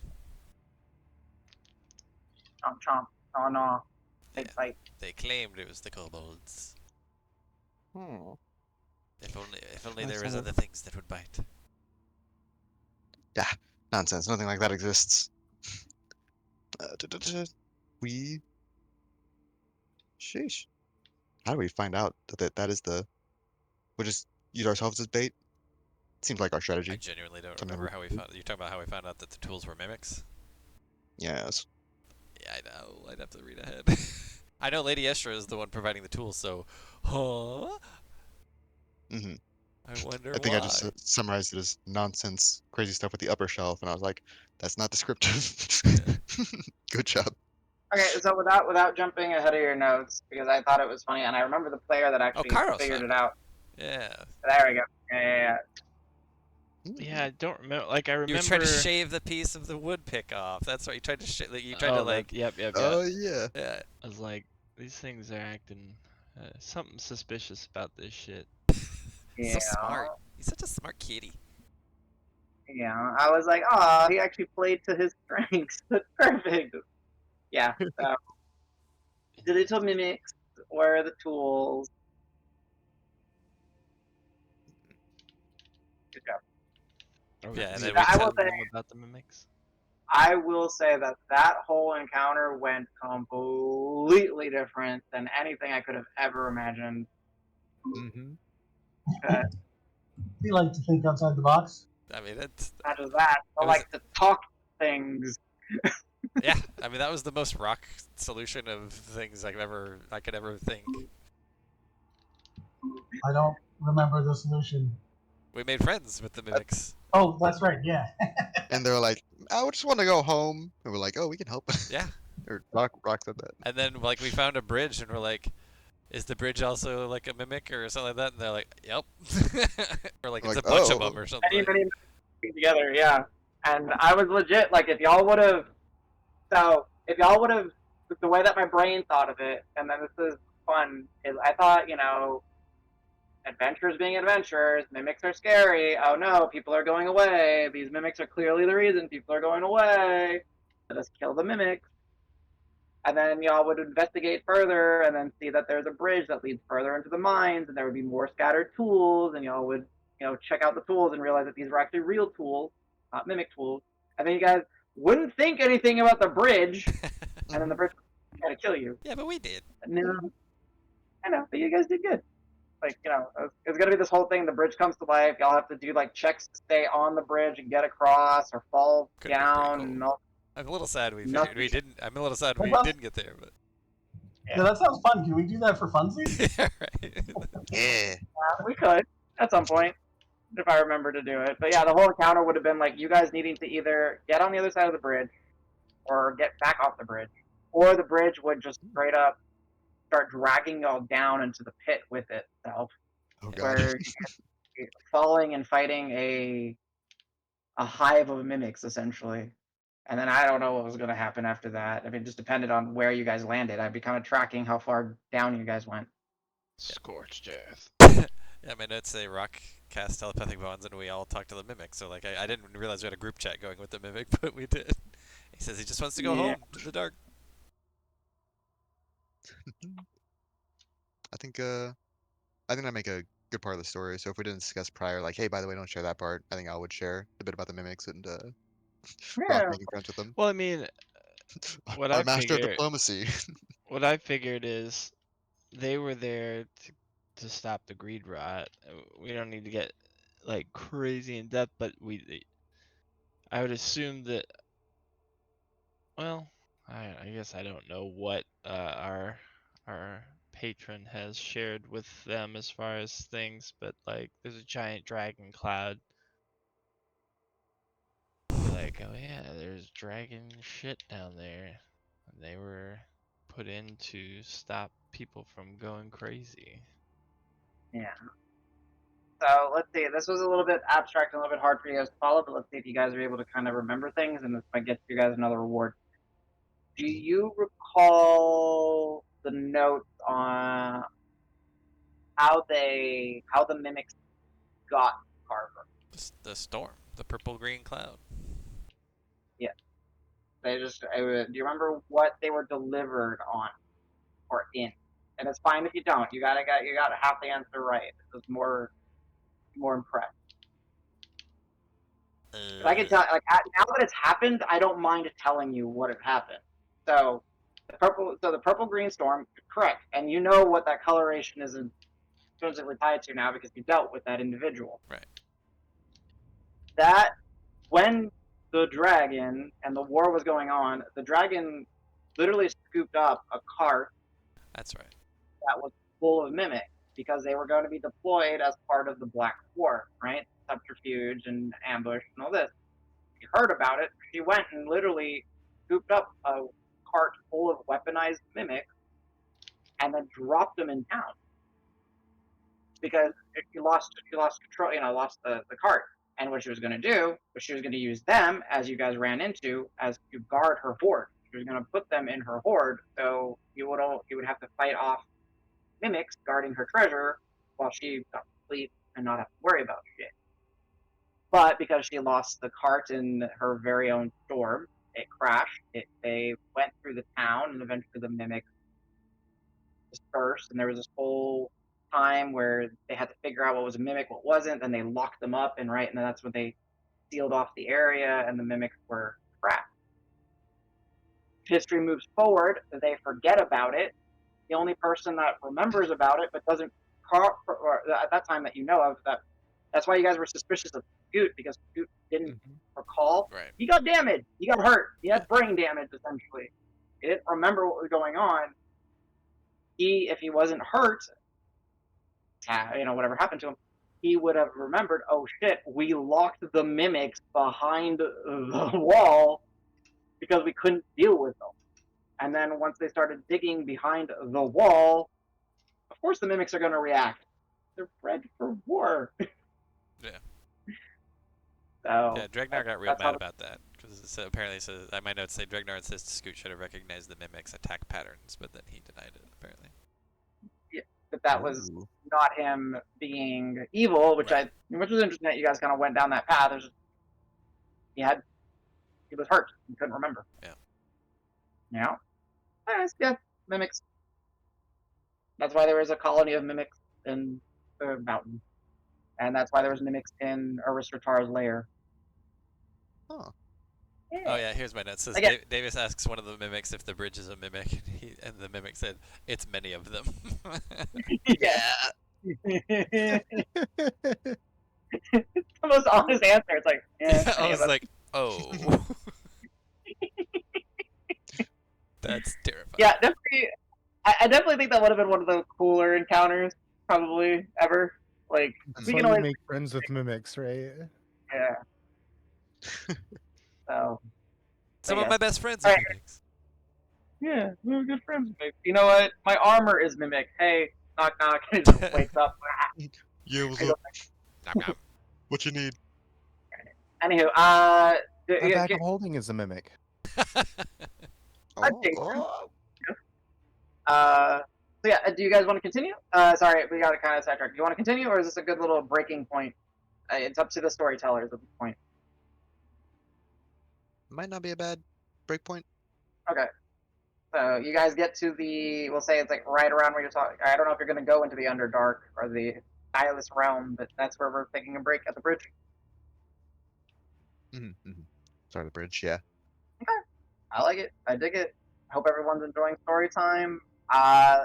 Chomp chomp. Oh no. Big Yeah. fight. They claimed it was the kobolds. Hmm. If only there That's was all. other things that would bite. Yeah, nonsense. Nothing like that exists. We. Sheesh. How do we find out that is the? We'll just use ourselves as bait. Seems like our I strategy. genuinely don't Something remember we how we do. found. You're talking about how we found out that the tools were mimics? Yes. Yeah, I know. I'd have to read ahead. I know Lady Estra is the one providing the tools, so, huh? Hmm. I wonder I think I just why. summarized it as nonsense, crazy stuff with the upper shelf, and I was like, that's not descriptive. Good job. Okay, so without jumping ahead of your notes, because I thought it was funny, and I remember the player that Oh, actually Kairos figured it family. out. Yeah. There we go. Yeah. Yeah, I don't remember. Like I You remember. were trying to shave the piece of the wood pick off. That's right. You tried to like, you tried to like. Yep. Oh yeah. Yeah. I was like, these things are acting something suspicious about this shit. So Yeah. smart. He's such a smart kitty. Yeah, I was like, oh, he actually played to his strengths. That's perfect. Yeah. So, digital mimics were the tools. Good job. Are we, Yeah, and did then we we I will tell kept. say, them about the mimics? I will say that that whole encounter went completely different than anything I could have ever imagined. Mm-hmm. We like to think outside the box. I mean, it's. Not just that, It I was. like to talk things. Yeah, I mean that was the most rock solution of things I could ever think. I don't remember the solution. We made friends with the mimics. Oh, that's right. Yeah. And they're like, I just want to go home. And we're like, oh, we can help. Yeah, Or Rock said that. and then like we found a bridge and we're like, is the bridge also like a mimic or something like that? And they're like, yep. Or like I'm it's like, a bunch of oh, them or something. Many together, yeah. And I was legit like, if y'all would have, the way that my brain thought of it, and then this is fun, is I thought, adventures being adventures, mimics are scary. Oh no, people are going away. These mimics are clearly the reason people are going away. Let us kill the mimics. And then y'all would investigate further and then see that there's a bridge that leads further into the mines and there would be more scattered tools and y'all would, check out the tools and realize that these were actually real tools, not mimic tools. And then you guys wouldn't think anything about the bridge and then the bridge would try to kill you. Yeah, but we did. No, I know, but you guys did good. Like, it's gonna be this whole thing. The bridge comes to life. Y'all have to do like checks to stay on the bridge and get across, or fall Could have been pretty down, cool. and all. I'm a little sad we Nothing. we didn't. I'm a little sad Well, we well- didn't get there, but Yeah, that sounds fun. Can we do that for funsies? yeah, right. yeah. We could at some point if I remember to do it. But yeah, the whole encounter would have been like you guys needing to either get on the other side of the bridge, or get back off the bridge, or the bridge would just straight up start dragging y'all down into the pit with itself, Oh god. where you're falling and fighting a hive of mimics essentially. And then I don't know what was going to happen after that. I mean, it just depended on where you guys landed. I'd be kind of tracking how far down you guys went. Scorched earth. Yeah, my notes say Rock cast telepathic bonds and we all talked to the mimic. So like I didn't realize we had a group chat going with the mimic, but we did. He says he just wants to go Yeah. home to the dark. I think that make a good part of the story. So if we didn't discuss prior, like, hey, by the way, don't share that part. I think I would share a bit about the mimics and Rock Yeah. making friends with them. Well, I mean, what Our I master of figure, diplomacy. what I figured is they were there to stop the greed rot. We don't need to get like crazy in depth, but I would assume that. Well, I guess I don't know what our patron has shared with them as far as things, but like there's a giant dragon cloud. Be like, oh yeah, there's dragon shit down there. And they were put in to stop people from going crazy. Yeah. So let's see. This was a little bit abstract and a little bit hard for you guys to follow, but let's see if you guys are able to kind of remember things, and this might get you guys another reward. Do you recall the notes on how the mimics got Carver? The storm, the purple green cloud. Yeah. Do you remember what they were delivered on or in? And it's fine if you don't. You got half the answer right. This is more impressed. I can tell, like, now that it's happened, I don't mind telling you what had happened. So the purple green storm, correct, and you know what that coloration is intrinsically tied to now because you dealt with that individual. Right. That when the dragon and the war was going on, the dragon literally scooped up a cart That's right. that was full of mimics because they were going to be deployed as part of the Black War, right? Subterfuge and ambush and all this. She heard about it. She went and literally scooped up a cart full of weaponized mimics and then dropped them in town because she lost control, lost the cart. And what she was going to do was she was going to use them, as you guys ran into, as to guard her hoard. She was going to put them in her hoard, so you would have to fight off mimics guarding her treasure while she got to sleep and not have to worry about shit. But because she lost the cart in her very own storm, it crashed. They went through the town, and eventually the mimics dispersed. And there was this whole time where they had to figure out what was a mimic, what wasn't. Then they locked them up, and then that's when they sealed off the area, and the mimics were trapped. History moves forward. They forget about it. The only person that remembers about it, but doesn't, or at that time that you know of, that's why you guys were suspicious of Scoot, because Scoot didn't recall. Right. He got damaged. He got hurt. He had brain damage, essentially. He didn't remember what was going on. If he wasn't hurt, whatever happened to him, he would have remembered, oh shit, we locked the mimics behind the wall because we couldn't deal with them. And then once they started digging behind the wall, of course the mimics are going to react. They're bred for war. Yeah. So Yeah, Dregnar got real mad about that because apparently says my notes say Dregnar insists Scoot should have recognized the mimics' attack patterns, but then he denied it apparently. Yeah, but that was not him being evil, which Right. which was interesting that you guys kind of went down that path. He was hurt. He couldn't remember. Yeah. You know? Anyways, yeah, mimics. That's why there was a colony of mimics in the mountain. And that's why there was mimics in Aristratar's lair. Huh. Yeah. Oh yeah, here's my note. It says Again- Davis asks one of the mimics if the bridge is a mimic, and the mimic said, "It's many of them." Yeah. It's the most honest answer. It's like, Yeah, I many was of us. like, "Oh, that's terrifying." Yeah, definitely. I definitely think that would have been one of the cooler encounters, probably ever. Like, That's we why can you always, make friends with mimics, right? yeah. So, Some of yeah. my best friends are Alright. mimics. Yeah, we were good friends. You know what? My armor is mimic. Hey, knock knock. He just wakes up. Yeah, what's I up? Nom nom. What you need? Anywho, That bag of holding is a mimic. I think so. So yeah, do you guys want to continue? Sorry, we got to kind of sidetrack. Do you want to continue, or is this a good little breaking point? It's up to the storytellers at this point. Might not be a bad breakpoint. Okay. So you guys get to we'll say it's like right around where you're talking. I don't know if you're going to go into the Underdark or the Eyeless Realm, but that's where we're taking a break at the bridge. Sorry, the bridge. Yeah. I like it. I dig it. Hope everyone's enjoying story time.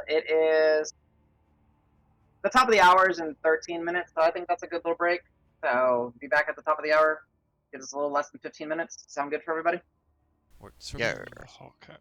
It is the top of the hour is in 13 minutes, so I think that's a good little break. So be back at the top of the hour. Gives us a little less than 15 minutes. Sound good for everybody? Works for Yeah. me. Okay.